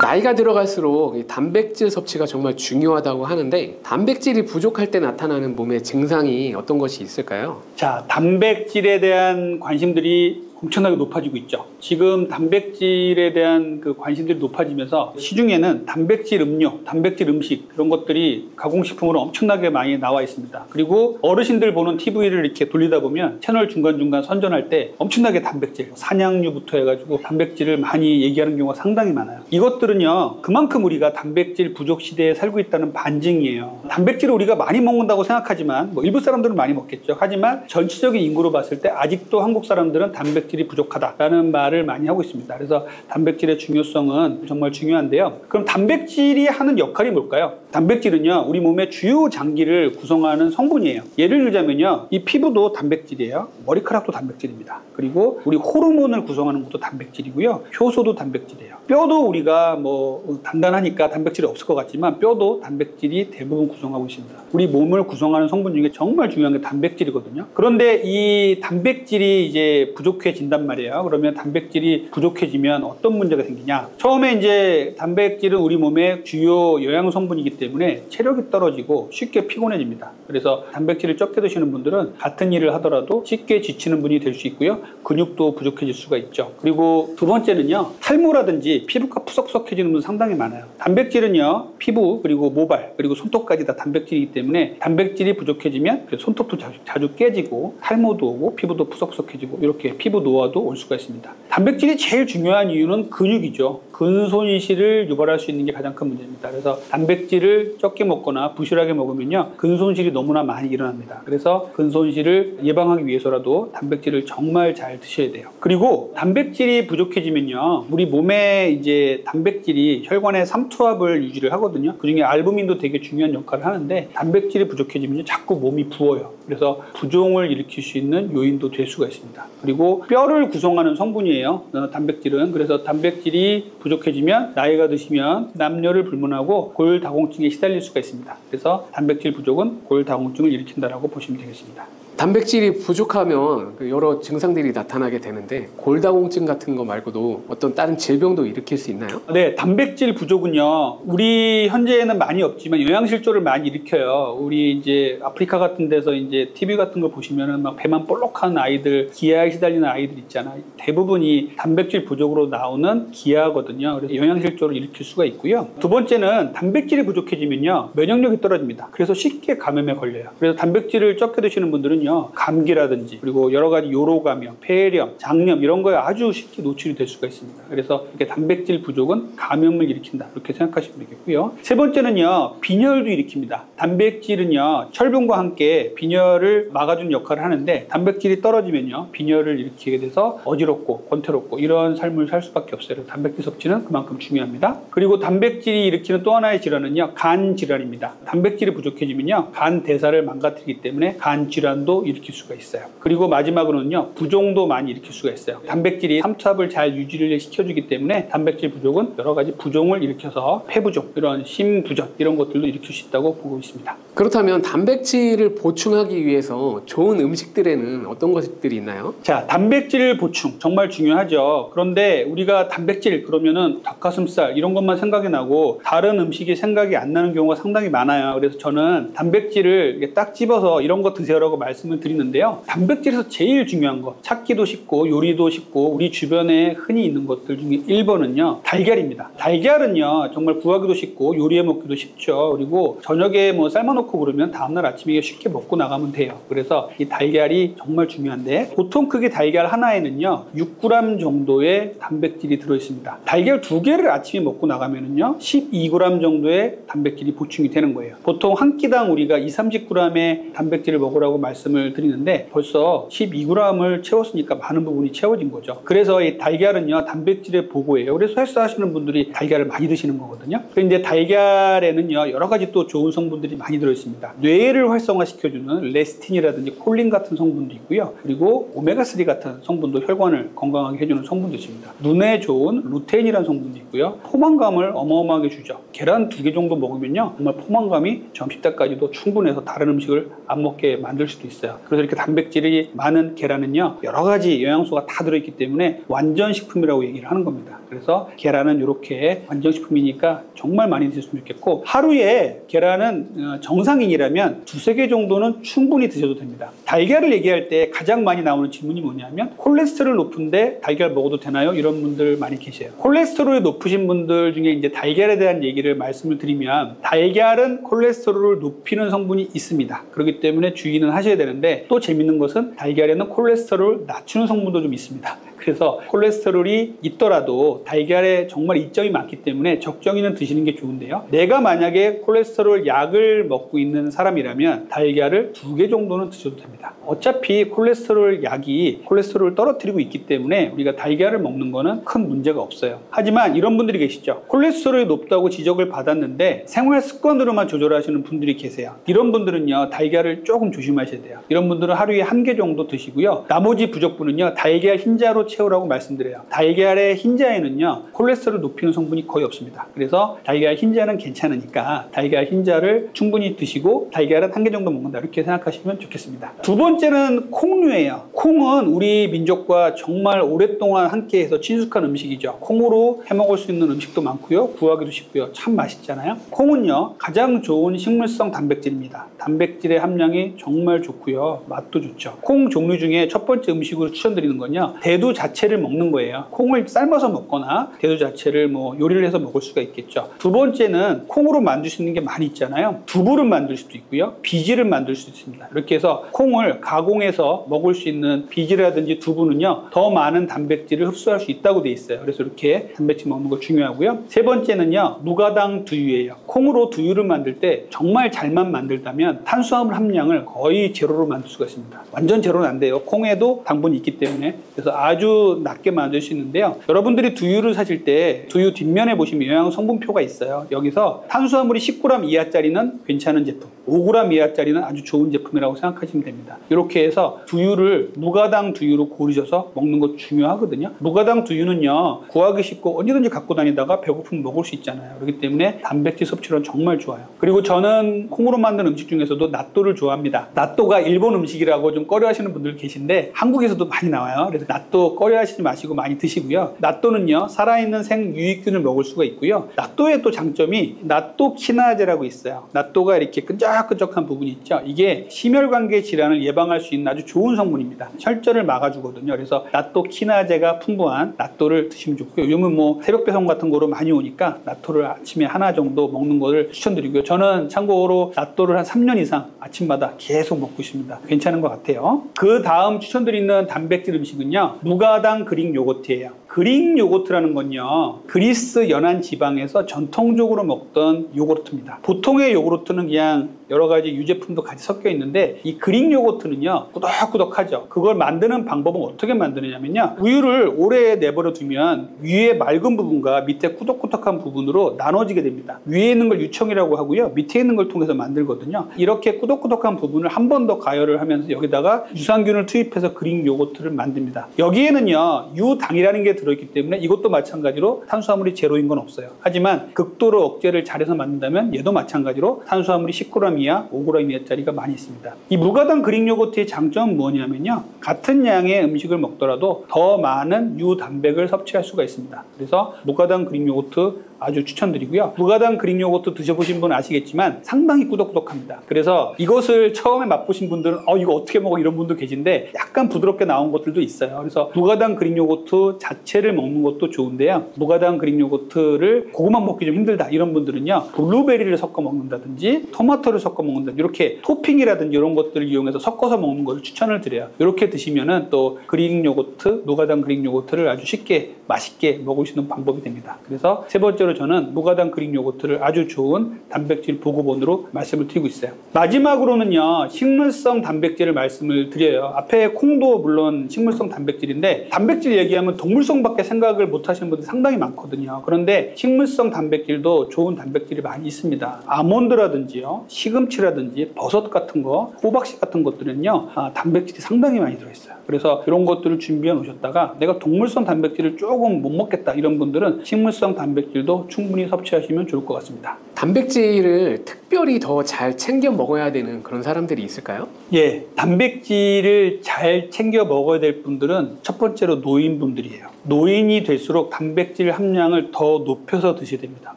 나이가 들어갈수록 이 단백질 섭취가 정말 중요하다고 하는데 단백질이 부족할 때 나타나는 몸의 증상이 어떤 것이 있을까요? 자, 단백질에 대한 관심들이 엄청나게 높아지고 있죠. 지금 단백질에 대한 그 관심들이 높아지면서 시중에는 단백질 음료, 단백질 음식 그런 것들이 가공식품으로 엄청나게 많이 나와 있습니다. 그리고 어르신들 보는 TV를 이렇게 돌리다 보면 채널 중간중간 선전할 때 엄청나게 단백질, 산양유부터 해가지고 단백질을 많이 얘기하는 경우가 상당히 많아요. 이것들은요, 그만큼 우리가 단백질 부족 시대에 살고 있다는 반증이에요. 단백질을 우리가 많이 먹는다고 생각하지만 뭐 일부 사람들은 많이 먹겠죠. 하지만 전체적인 인구로 봤을 때 아직도 한국 사람들은 단백질이 부족하다라는 말을 많이 하고 있습니다. 그래서 단백질의 중요성은 정말 중요한데요. 그럼 단백질이 하는 역할이 뭘까요? 단백질은요, 우리 몸의 주요 장기를 구성하는 성분이에요. 예를 들자면요, 이 피부도 단백질이에요. 머리카락도 단백질입니다. 그리고 우리 호르몬을 구성하는 것도 단백질이고요. 효소도 단백질이에요. 뼈도 우리가 뭐 단단하니까 단백질이 없을 것 같지만 뼈도 단백질이 대부분 구성하고 있습니다. 우리 몸을 구성하는 성분 중에 정말 중요한 게 단백질이거든요. 그런데 이 단백질이 이제 부족해진단 말이에요. 그러면 단백질이 부족해지면 어떤 문제가 생기냐? 처음에 이제 단백질은 우리 몸의 주요 영양 성분이기 때문에 체력이 떨어지고 쉽게 피곤해집니다. 그래서 단백질을 적게 드시는 분들은 같은 일을 하더라도 쉽게 지치는 분이 될 수 있고요. 근육도 부족해질 수가 있죠. 그리고 두 번째는요, 탈모라든지 피부가 푸석푸석해지는 분 상당히 많아요. 단백질은요, 피부 그리고 모발 그리고 손톱까지 다 단백질이기 때문에 단백질이 부족해지면 손톱도 자주 깨지고 탈모도 오고 피부도 푸석푸석해지고 이렇게 피부 노화도 올 수가 있습니다. 단백질이 제일 중요한 이유는 근육이죠. 근손실을 유발할 수 있는 게 가장 큰 문제입니다. 그래서 단백질을 적게 먹거나 부실하게 먹으면요, 근손실이 너무나 많이 일어납니다. 그래서 근손실을 예방하기 위해서라도 단백질을 정말 잘 드셔야 돼요. 그리고 단백질이 부족해지면요, 우리 몸에 이제 단백질이 혈관의 삼투압을 유지를 하거든요. 그중에 알부민도 되게 중요한 역할을 하는데 단백질이 부족해지면 자꾸 몸이 부어요. 그래서 부종을 일으킬 수 있는 요인도 될 수가 있습니다. 그리고 뼈를 구성하는 성분이에요, 단백질은. 그래서 단백질이 부족해지면 나이가 드시면 남녀를 불문하고 골다공증에 시달릴 수가 있습니다. 그래서 단백질 부족은 골다공증을 일으킨다라고 보시면 되겠습니다. 단백질이 부족하면 여러 증상들이 나타나게 되는데 골다공증 같은 거 말고도 어떤 다른 질병도 일으킬 수 있나요? 네, 단백질 부족은요, 우리 현재에는 많이 없지만 영양실조를 많이 일으켜요. 우리 이제 아프리카 같은 데서 이제 TV 같은 거 보시면은 막 배만 볼록한 아이들, 기아에 시달리는 아이들 있잖아요. 대부분이 단백질 부족으로 나오는 기아거든요. 그래서 영양실조를 일으킬 수가 있고요. 두 번째는 단백질이 부족해지면요, 면역력이 떨어집니다. 그래서 쉽게 감염에 걸려요. 그래서 단백질을 적게 드시는 분들은 감기라든지 그리고 여러 가지 요로감염, 폐렴, 장염 이런 거에 아주 쉽게 노출이 될 수가 있습니다. 그래서 이렇게 단백질 부족은 감염을 일으킨다, 이렇게 생각하시면 되겠고요. 세 번째는요, 빈혈도 일으킵니다. 단백질은요, 철분과 함께 빈혈을 막아주는 역할을 하는데 단백질이 떨어지면요, 빈혈을 일으키게 돼서 어지럽고 권태롭고 이런 삶을 살 수밖에 없어요. 단백질 섭취는 그만큼 중요합니다. 그리고 단백질이 일으키는 또 하나의 질환은요, 간 질환입니다. 단백질이 부족해지면요, 간 대사를 망가뜨리기 때문에 간 질환도 일으킬 수가 있어요. 그리고 마지막으로는요, 부종도 많이 일으킬 수가 있어요. 단백질이 삼투압을 잘 유지를 시켜주기 때문에 단백질 부족은 여러 가지 부종을 일으켜서 폐부종, 이런 심부전 이런 것들도 일으킬 수 있다고 보고 있습니다. 그렇다면 단백질을 보충하기 위해서 좋은 음식들에는 어떤 것들이 있나요? 자, 단백질 보충 정말 중요하죠. 그런데 우리가 단백질 그러면은 닭가슴살 이런 것만 생각이 나고 다른 음식이 생각이 안 나는 경우가 상당히 많아요. 그래서 저는 단백질을 이렇게 딱 집어서 이런 거 드세요라고 말씀을 드리는데요, 단백질에서 제일 중요한 거, 찾기도 쉽고 요리도 쉽고 우리 주변에 흔히 있는 것들 중에 1번은요 달걀입니다. 달걀은요 정말 구하기도 쉽고 요리해 먹기도 쉽죠. 그리고 저녁에 뭐 삶아놓고 그러면 다음날 아침에 쉽게 먹고 나가면 돼요. 그래서 이 달걀이 정말 중요한데, 보통 크기 달걀 하나에는요 6g 정도의 단백질이 들어있습니다. 달걀 2개를 아침에 먹고 나가면은요 12g 정도의 단백질이 보충이 되는 거예요. 보통 한 끼당 우리가 20-30g의 단백질을 먹으라고 말씀을 드리는데 벌써 12g을 채웠으니까 많은 부분이 채워진 거죠. 그래서 이 달걀은요 단백질의 보고예요. 그래서 헬스 하시는 분들이 달걀을 많이 드시는 거거든요. 그런데 달걀에는요 여러 가지 또 좋은 성분들이 많이 들어있습니다. 뇌를 활성화시켜주는 레스틴이라든지 콜린 같은 성분도 있고요. 그리고 오메가3 같은 성분도 혈관을 건강하게 해주는 성분도 있습니다. 눈에 좋은 루테인이라는 성분도 있고요. 포만감을 어마어마하게 주죠. 계란 2개 정도 먹으면요 정말 포만감이 점심 때까지도 충분해서 다른 음식을 안 먹게 만들 수도 있어요. 없어요. 그래서 이렇게 단백질이 많은 계란은요, 여러 가지 영양소가 다 들어있기 때문에 완전식품이라고 얘기를 하는 겁니다. 그래서 계란은 이렇게 완전식품이니까 정말 많이 드셨으면 좋겠고, 하루에 계란은 정상인이라면 2-3개 정도는 충분히 드셔도 됩니다. 달걀을 얘기할 때 가장 많이 나오는 질문이 뭐냐면, 콜레스테롤 높은데 달걀 먹어도 되나요? 이런 분들 많이 계세요. 콜레스테롤이 높으신 분들 중에 이제 달걀에 대한 얘기를 말씀을 드리면, 달걀은 콜레스테롤을 높이는 성분이 있습니다. 그렇기 때문에 주의는 하셔야 되는데, 또 재밌는 것은 달걀에는 콜레스테롤을 낮추는 성분도 좀 있습니다. 그래서 콜레스테롤이 있더라도 달걀에 정말 이점이 많기 때문에 적정히는 드시는 게 좋은데요. 내가 만약에 콜레스테롤 약을 먹고 있는 사람이라면 달걀을 2개 정도는 드셔도 됩니다. 어차피 콜레스테롤 약이 콜레스테롤을 떨어뜨리고 있기 때문에 우리가 달걀을 먹는 거는 큰 문제가 없어요. 하지만 이런 분들이 계시죠. 콜레스테롤이 높다고 지적을 받았는데 생활 습관으로만 조절하시는 분들이 계세요. 이런 분들은요, 달걀을 조금 조심하셔야 돼요. 이런 분들은 하루에 1개 정도 드시고요. 나머지 부족분은요, 달걀 흰자로 채우라고 말씀드려요. 달걀의 흰자에는요, 콜레스테롤을 높이는 성분이 거의 없습니다. 그래서 달걀 흰자는 괜찮으니까 달걀 흰자를 충분히 드시고 달걀은 1개 정도 먹는다, 이렇게 생각하시면 좋겠습니다. 두 번째는 콩류예요. 콩은 우리 민족과 정말 오랫동안 함께해서 친숙한 음식이죠. 콩으로 해먹을 수 있는 음식도 많고요, 구하기도 쉽고요, 참 맛있잖아요. 콩은요, 가장 좋은 식물성 단백질입니다. 단백질의 함량이 정말 좋고요, 맛도 좋죠. 콩 종류 중에 첫 번째 음식으로 추천드리는 건요, 대두 자체를 먹는 거예요. 콩을 삶아서 먹거나 대두 자체를 요리를 해서 먹을 수가 있겠죠. 두 번째는 콩으로 만들 수 있는 게 많이 있잖아요. 두부를 만들 수도 있고요, 비지를 만들 수도 있습니다. 이렇게 해서 콩을 가공해서 먹을 수 있는 비지라든지 두부는요, 더 많은 단백질을 흡수할 수 있다고 돼 있어요. 그래서 이렇게 단백질 먹는 거 중요하고요. 세 번째는요, 무가당 두유예요. 콩으로 두유를 만들 때 정말 잘만 만들다면 탄수화물 함량을 거의 제로로 만들 수가 있습니다. 완전 제로는 안 돼요. 콩에도 당분이 있기 때문에. 그래서 아주 낮게 만들 수 있는데요. 여러분들이 두유를 사실 때 두유 뒷면에 보시면 영양 성분표가 있어요. 여기서 탄수화물이 10g 이하짜리는 괜찮은 제품, 5g 이하짜리는 아주 좋은 제품이라고 생각하시면 됩니다. 이렇게 해서 두유를 무가당 두유로 고르셔서 먹는 거 중요하거든요. 무가당 두유는요, 구하기 쉽고 언제든지 갖고 다니다가 배고프면 먹을 수 있잖아요. 그렇기 때문에 단백질 섭취로는 정말 좋아요. 그리고 저는 콩으로 만든 음식 중에서도 나또를 좋아합니다. 나또가 일본 음식이라고 좀 꺼려하시는 분들 계신데 한국에서도 많이 나와요. 그래서 나또 꺼려하시지 마시고 많이 드시고요. 나또는요, 살아있는 생유익균을 먹을 수가 있고요. 나또의 또 장점이 나또 키나제라고 있어요. 나또가 이렇게 끈적끈적한 부분이 있죠. 이게 심혈관계 질환을 예방할 수 있는 아주 좋은 성분입니다. 혈전을 막아주거든요. 그래서 나또 키나제가 풍부한 나또를 드시면 좋고요. 요즘은 새벽 배송 같은 거로 많이 오니까 나또를 아침에 하나 정도 먹는 거를 추천드리고요. 저는 참고로 나또를 한 3년 이상 아침마다 계속 먹고 있습니다. 괜찮은 것 같아요. 그 다음 추천드리는 단백질 음식은요, 무가당 그릭 요거트예요. 그릭 요거트라는 건요, 그리스 연안 지방에서 전통적으로 먹던 요거트입니다. 보통의 요거트는 그냥 여러 가지 유제품도 같이 섞여 있는데, 이 그릭 요거트는요, 꾸덕꾸덕하죠. 그걸 만드는 방법은 어떻게 만드느냐면요, 우유를 오래 내버려 두면 위에 맑은 부분과 밑에 꾸덕꾸덕한 부분으로 나눠지게 됩니다. 위에 있는 걸 유청이라고 하고요, 밑에 있는 걸 통해서 만들거든요. 이렇게 꾸덕꾸덕한 부분을 한 번 더 가열을 하면서 여기다가 유산균을 투입해서 그릭 요거트를 만듭니다. 여기에는요, 유당이라는 게 들어있기 때문에 이것도 마찬가지로 탄수화물이 제로인 건 없어요. 하지만 극도로 억제를 잘해서 만든다면 얘도 마찬가지로 탄수화물이 10g 이하, 5g 이하짜리가 많이 있습니다. 이 무가당 그릭 요거트의 장점은 뭐냐면요, 같은 양의 음식을 먹더라도 더 많은 유단백을 섭취할 수가 있습니다. 그래서 무가당 그릭 요거트 아주 추천드리고요. 무가당 그릭 요거트 드셔보신 분은 아시겠지만 상당히 꾸덕꾸덕합니다. 그래서 이것을 처음에 맛보신 분들은 이거 어떻게 먹어, 이런 분도 계신데 약간 부드럽게 나온 것들도 있어요. 그래서 무가당 그릭 요거트 자체를 먹는 것도 좋은데요, 무가당 그릭 요거트를 그것만 먹기 좀 힘들다 이런 분들은요, 블루베리를 섞어 먹는다든지 토마토를 섞어 먹는다든지 이렇게 토핑이라든지 이런 것들을 이용해서 섞어서 먹는 것을 추천을 드려요. 이렇게 드시면은 또 그릭 요거트, 무가당 그릭 요거트를 아주 쉽게 맛있게 먹을 수 있는 방법이 됩니다. 그래서 세 번째로 저는 무가당 그릭 요거트를 아주 좋은 단백질 보급원으로 말씀을 드리고 있어요. 마지막으로는요, 식물성 단백질을 말씀을 드려요. 앞에 콩도 물론 식물성 단백질인데, 단백질 얘기하면 동물성밖에 생각을 못 하시는 분들이 상당히 많거든요. 그런데 식물성 단백질도 좋은 단백질이 많이 있습니다. 아몬드라든지요, 시금치라든지 버섯 같은 거, 호박씨 같은 것들은요, 단백질이 상당히 많이 들어있어요. 그래서 이런 것들을 준비해 놓으셨다가 내가 동물성 단백질을 조금 못 먹겠다 이런 분들은 식물성 단백질도 충분히 섭취하시면 좋을 것 같습니다. 단백질을 특별히 더 잘 챙겨 먹어야 되는 그런 사람들이 있을까요? 예, 단백질을 잘 챙겨 먹어야 될 분들은 첫 번째로 노인분들이에요. 노인이 될수록 단백질 함량을 더 높여서 드셔야 됩니다.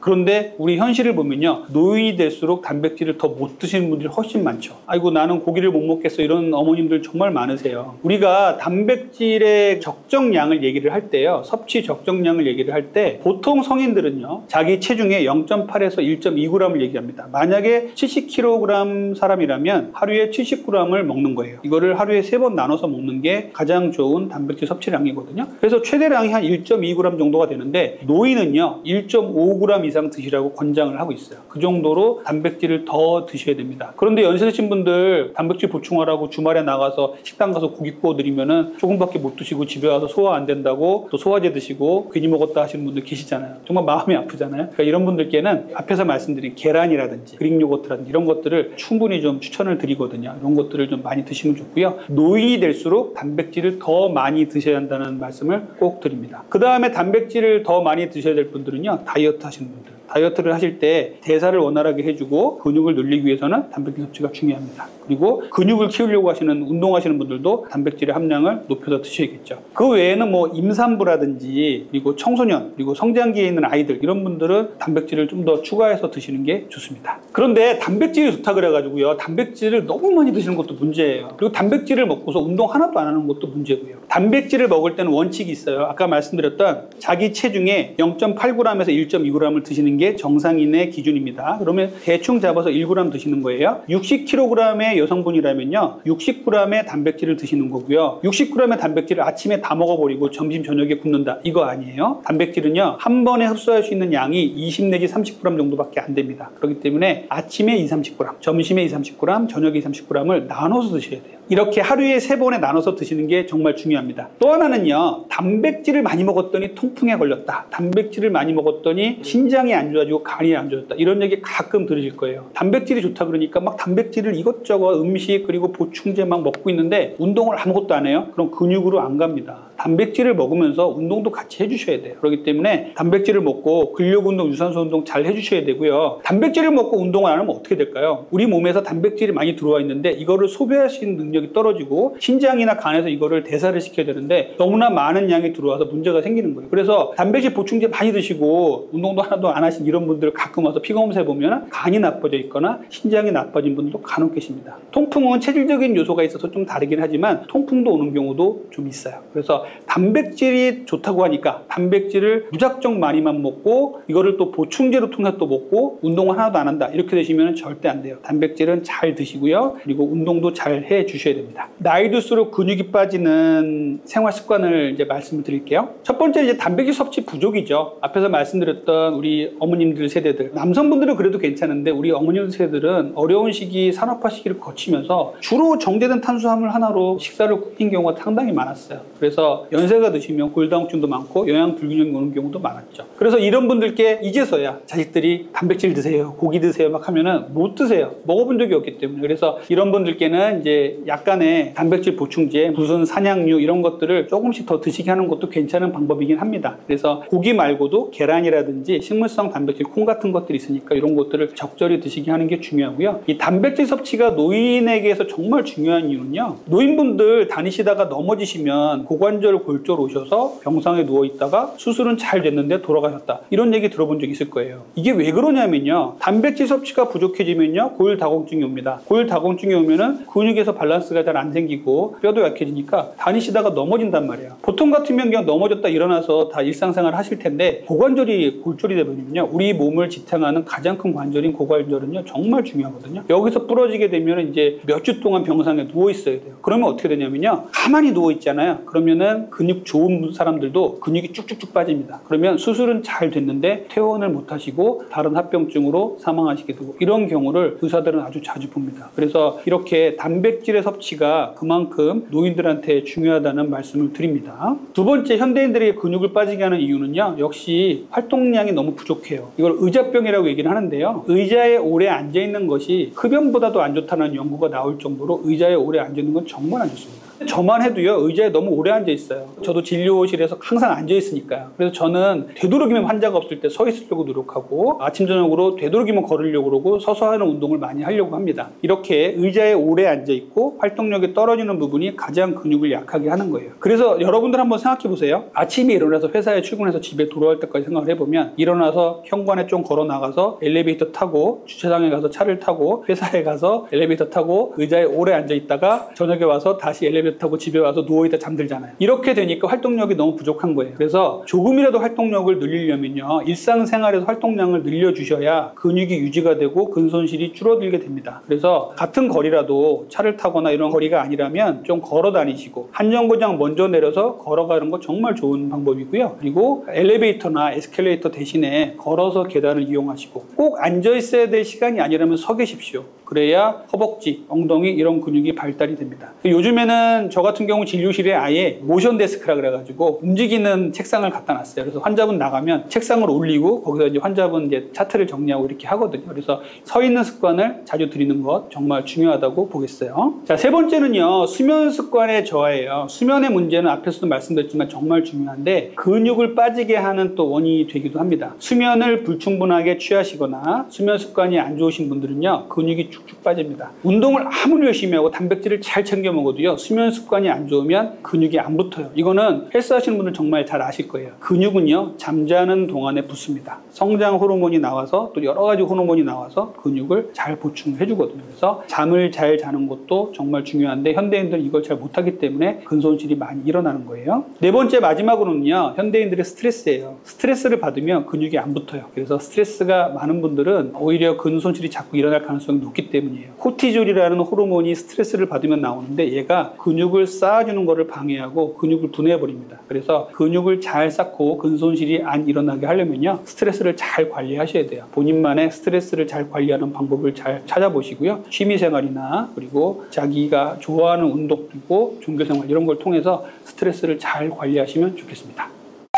그런데 우리 현실을 보면요, 노인이 될수록 단백질을 더 못 드시는 분들이 훨씬 많죠. 아이고 나는 고기를 못 먹겠어, 이런 어머님들 정말 많으세요. 우리가 단백질의 적정량을 얘기를 할 때요, 섭취 적정량을 얘기를 할 때 보통 성인들은요, 자기 체중의 0.8에서 1.2g을 얘기합니다. 만약에 70kg 사람이라면 하루에 70g을 먹는 거예요. 이거를 하루에 3번 나눠서 먹는 게 가장 좋은 단백질 섭취량이거든요. 그래서 최대량이 한 1.2g 정도가 되는데, 노인은요 1.5g 이상 드시라고 권장을 하고 있어요. 그 정도로 단백질을 더 드셔야 됩니다. 그런데 연세 드신 분들 단백질 보충하라고 주말에 나가서 식당 가서 고기 구워 드리면은 조금밖에 못 드시고 집에 와서 소화 안 된다고 또 소화제 드시고 괜히 먹었다 하시는 분들 계시잖아요. 정말 마음이 아프잖아요. 그러니까 이런 분들께는 앞에서 말씀드린 계란이라든지 그릭 요거트라든지 이런 것들을 충분히 좀 추천을 드리거든요. 이런 것들을 좀 많이 드시면 좋고요. 노인이 될수록 단백질을 더 많이 드셔야 한다는 말씀을 꼭 드립니다. 그 다음에 단백질을 더 많이 드셔야 될 분들은요, 다이어트 하시는 분들. 다이어트를 하실 때 대사를 원활하게 해주고 근육을 늘리기 위해서는 단백질 섭취가 중요합니다. 그리고 근육을 키우려고 하시는, 운동하시는 분들도 단백질의 함량을 높여서 드셔야겠죠. 그 외에는 뭐 임산부라든지 그리고 청소년, 그리고 성장기에 있는 아이들, 이런 분들은 단백질을 좀 더 추가해서 드시는 게 좋습니다. 그런데 단백질이 좋다 그래가지고요, 단백질을 너무 많이 드시는 것도 문제예요. 그리고 단백질을 먹고서 운동 하나도 안 하는 것도 문제고요. 단백질을 먹을 때는 원칙이 있어요. 아까 말씀드렸던 자기 체중의 0.8g에서 1.2g을 드시는 게 정상인의 기준입니다. 그러면 대충 잡아서 1g 드시는 거예요. 60kg의 여성분이라면요, 60g의 단백질을 드시는 거고요. 60g의 단백질을 아침에 다 먹어버리고 점심 저녁에 굶는다, 이거 아니에요. 단백질은요, 한 번에 흡수할 수 있는 양이 20 내지 30g 정도밖에 안 됩니다. 그렇기 때문에 아침에 20-30g, 점심에 20-30g, 저녁에 20-30g을 나눠서 드셔야 돼요. 이렇게 하루에 3번에 나눠서 드시는 게 정말 중요합니다. 또 하나는요, 단백질을 많이 먹었더니 통풍에 걸렸다, 단백질을 많이 먹었더니 신장이 안 좋아지고 간이 안 좋아졌다, 이런 얘기 가끔 들으실 거예요. 단백질이 좋다 그러니까 막 단백질을 이것저것 음식 그리고 보충제 막 먹고 있는데 운동을 아무것도 안 해요? 그럼 근육으로 안 갑니다. 단백질을 먹으면서 운동도 같이 해주셔야 돼요. 그렇기 때문에 단백질을 먹고 근력 운동, 유산소 운동 잘 해주셔야 되고요. 단백질을 먹고 운동을 안 하면 어떻게 될까요? 우리 몸에서 단백질이 많이 들어와 있는데 이거를 소비할 수 있는 능력이 떨어지고 신장이나 간에서 이거를 대사를 시켜야 되는데 너무나 많은 양이 들어와서 문제가 생기는 거예요. 그래서 단백질 보충제 많이 드시고 운동도 하나도 안 하신 이런 분들 가끔 와서 피검사 해보면 간이 나빠져 있거나 신장이 나빠진 분들도 간혹 계십니다. 통풍은 체질적인 요소가 있어서 좀 다르긴 하지만 통풍도 오는 경우도 좀 있어요. 그래서 단백질이 좋다고 하니까 단백질을 무작정 많이만 먹고 이거를 또 보충제로 통해서 또 먹고 운동을 하나도 안 한다, 이렇게 되시면 절대 안 돼요. 단백질은 잘 드시고요. 그리고 운동도 잘 해 주셔야 됩니다. 나이 들수록 근육이 빠지는 생활 습관을 이제 말씀을 드릴게요. 첫 번째, 이제 단백질 섭취 부족이죠. 앞에서 말씀드렸던 우리 어머님들 세대들, 남성분들은 그래도 괜찮은데 우리 어머님들 세대들은 어려운 시기, 산업화 시기를 거치면서 주로 정제된 탄수화물 하나로 식사를 꾸린 경우가 상당히 많았어요. 그래서 연세가 드시면 골다공증도 많고 영양 불균형이 오는 경우도 많았죠. 그래서 이런 분들께 이제서야 자식들이 단백질 드세요, 고기 드세요 막 하면은 못 드세요. 먹어본 적이 없기 때문에. 그래서 이런 분들께는 이제 약간의 단백질 보충제, 무슨 산양류 이런 것들을 조금씩 더 드시게 하는 것도 괜찮은 방법이긴 합니다. 그래서 고기 말고도 계란이라든지 식물성 단백질, 콩 같은 것들이 있으니까 이런 것들을 적절히 드시게 하는 게 중요하고요. 이 단백질 섭취가 노인에게서 정말 중요한 이유는요, 노인분들 다니시다가 넘어지시면 고관절, 골절 오셔서 병상에 누워 있다가 수술은 잘 됐는데 돌아가셨다, 이런 얘기 들어본 적 있을 거예요. 이게 왜 그러냐면요, 단백질 섭취가 부족해지면요 골다공증이 옵니다. 골다공증이 오면은 근육에서 밸런스가 잘 안 생기고 뼈도 약해지니까 다니시다가 넘어진단 말이에요. 보통 같으면 그냥 넘어졌다 일어나서 다 일상생활 하실 텐데 고관절이 골절이 되면요, 우리 몸을 지탱하는 가장 큰 관절인 고관절은요 정말 중요하거든요. 여기서 부러지게 되면 이제 몇 주 동안 병상에 누워 있어야 돼요. 그러면 어떻게 되냐면요, 가만히 누워 있잖아요. 그러면은 근육 좋은 사람들도 근육이 쭉쭉쭉 빠집니다. 그러면 수술은 잘 됐는데 퇴원을 못 하시고 다른 합병증으로 사망하시게 되고, 이런 경우를 의사들은 아주 자주 봅니다. 그래서 이렇게 단백질의 섭취가 그만큼 노인들한테 중요하다는 말씀을 드립니다. 두 번째, 현대인들에게 근육을 빠지게 하는 이유는요, 역시 활동량이 너무 부족해요. 이걸 의자병이라고 얘기를 하는데요, 의자에 오래 앉아 있는 것이 흡연보다도 안 좋다는 연구가 나올 정도로 의자에 오래 앉아 있는 건 정말 안 좋습니다. 저만 해도요, 의자에 너무 오래 앉아 있어요. 저도 진료실에서 항상 앉아 있으니까요. 그래서 저는 되도록이면 환자가 없을 때 서 있으려고 노력하고, 아침 저녁으로 되도록이면 걸으려고 그러고 서서 하는 운동을 많이 하려고 합니다. 이렇게 의자에 오래 앉아 있고 활동력이 떨어지는 부분이 가장 근육을 약하게 하는 거예요. 그래서 여러분들 한번 생각해 보세요. 아침에 일어나서 회사에 출근해서 집에 돌아올 때까지 생각을 해보면, 일어나서 현관에 좀 걸어 나가서 엘리베이터 타고 주차장에 가서 차를 타고 회사에 가서 엘리베이터 타고 의자에 오래 앉아 있다가 저녁에 와서 다시 엘리베이터 타고 집에 와서 누워있다 잠들잖아요. 이렇게 되니까 활동력이 너무 부족한 거예요. 그래서 조금이라도 활동력을 늘리려면요, 일상생활에서 활동량을 늘려주셔야 근육이 유지가 되고 근손실이 줄어들게 됩니다. 그래서 같은 거리라도 차를 타거나 이런 거리가 아니라면 좀 걸어 다니시고, 한 정거장 먼저 내려서 걸어가는 거 정말 좋은 방법이고요. 그리고 엘리베이터나 에스컬레이터 대신에 걸어서 계단을 이용하시고, 꼭 앉아 있어야 될 시간이 아니라면 서 계십시오. 그래야 허벅지, 엉덩이 이런 근육이 발달이 됩니다. 요즘에는 저 같은 경우 진료실에 아예 모션 데스크라 그래가지고 움직이는 책상을 갖다 놨어요. 그래서 환자분 나가면 책상을 올리고 거기서 이제 환자분 이제 차트를 정리하고 이렇게 하거든요. 그래서 서 있는 습관을 자주 들이는 것 정말 중요하다고 보겠어요. 자, 세 번째는요, 수면 습관의 저하예요. 수면의 문제는 앞에서도 말씀드렸지만 정말 중요한데, 근육을 빠지게 하는 또 원인이 되기도 합니다. 수면을 불충분하게 취하시거나 수면 습관이 안 좋으신 분들은요, 근육이 쭉쭉 빠집니다. 운동을 아무리 열심히 하고 단백질을 잘 챙겨 먹어도요, 수면 습관이 안 좋으면 근육이 안 붙어요. 이거는 헬스 하시는 분들 정말 잘 아실 거예요. 근육은요, 잠자는 동안에 붙습니다. 성장 호르몬이 나와서 또 여러 가지 호르몬이 나와서 근육을 잘 보충해 주거든요. 그래서 잠을 잘 자는 것도 정말 중요한데, 현대인들은 이걸 잘 못하기 때문에 근손실이 많이 일어나는 거예요. 네 번째 마지막으로는요, 현대인들의 스트레스예요. 스트레스를 받으면 근육이 안 붙어요. 그래서 스트레스가 많은 분들은 오히려 근손실이 자꾸 일어날 가능성이 높기 때문이에요. 코티졸이라는 호르몬이 스트레스를 받으면 나오는데, 얘가 근육을 쌓아주는 것을 방해하고 근육을 분해해버립니다. 그래서 근육을 잘 쌓고 근손실이 안 일어나게 하려면요, 스트레스를 잘 관리하셔야 돼요. 본인만의 스트레스를 잘 관리하는 방법을 잘 찾아보시고요. 취미생활이나 그리고 자기가 좋아하는 운동, 그리고 종교생활 이런 걸 통해서 스트레스를 잘 관리하시면 좋겠습니다.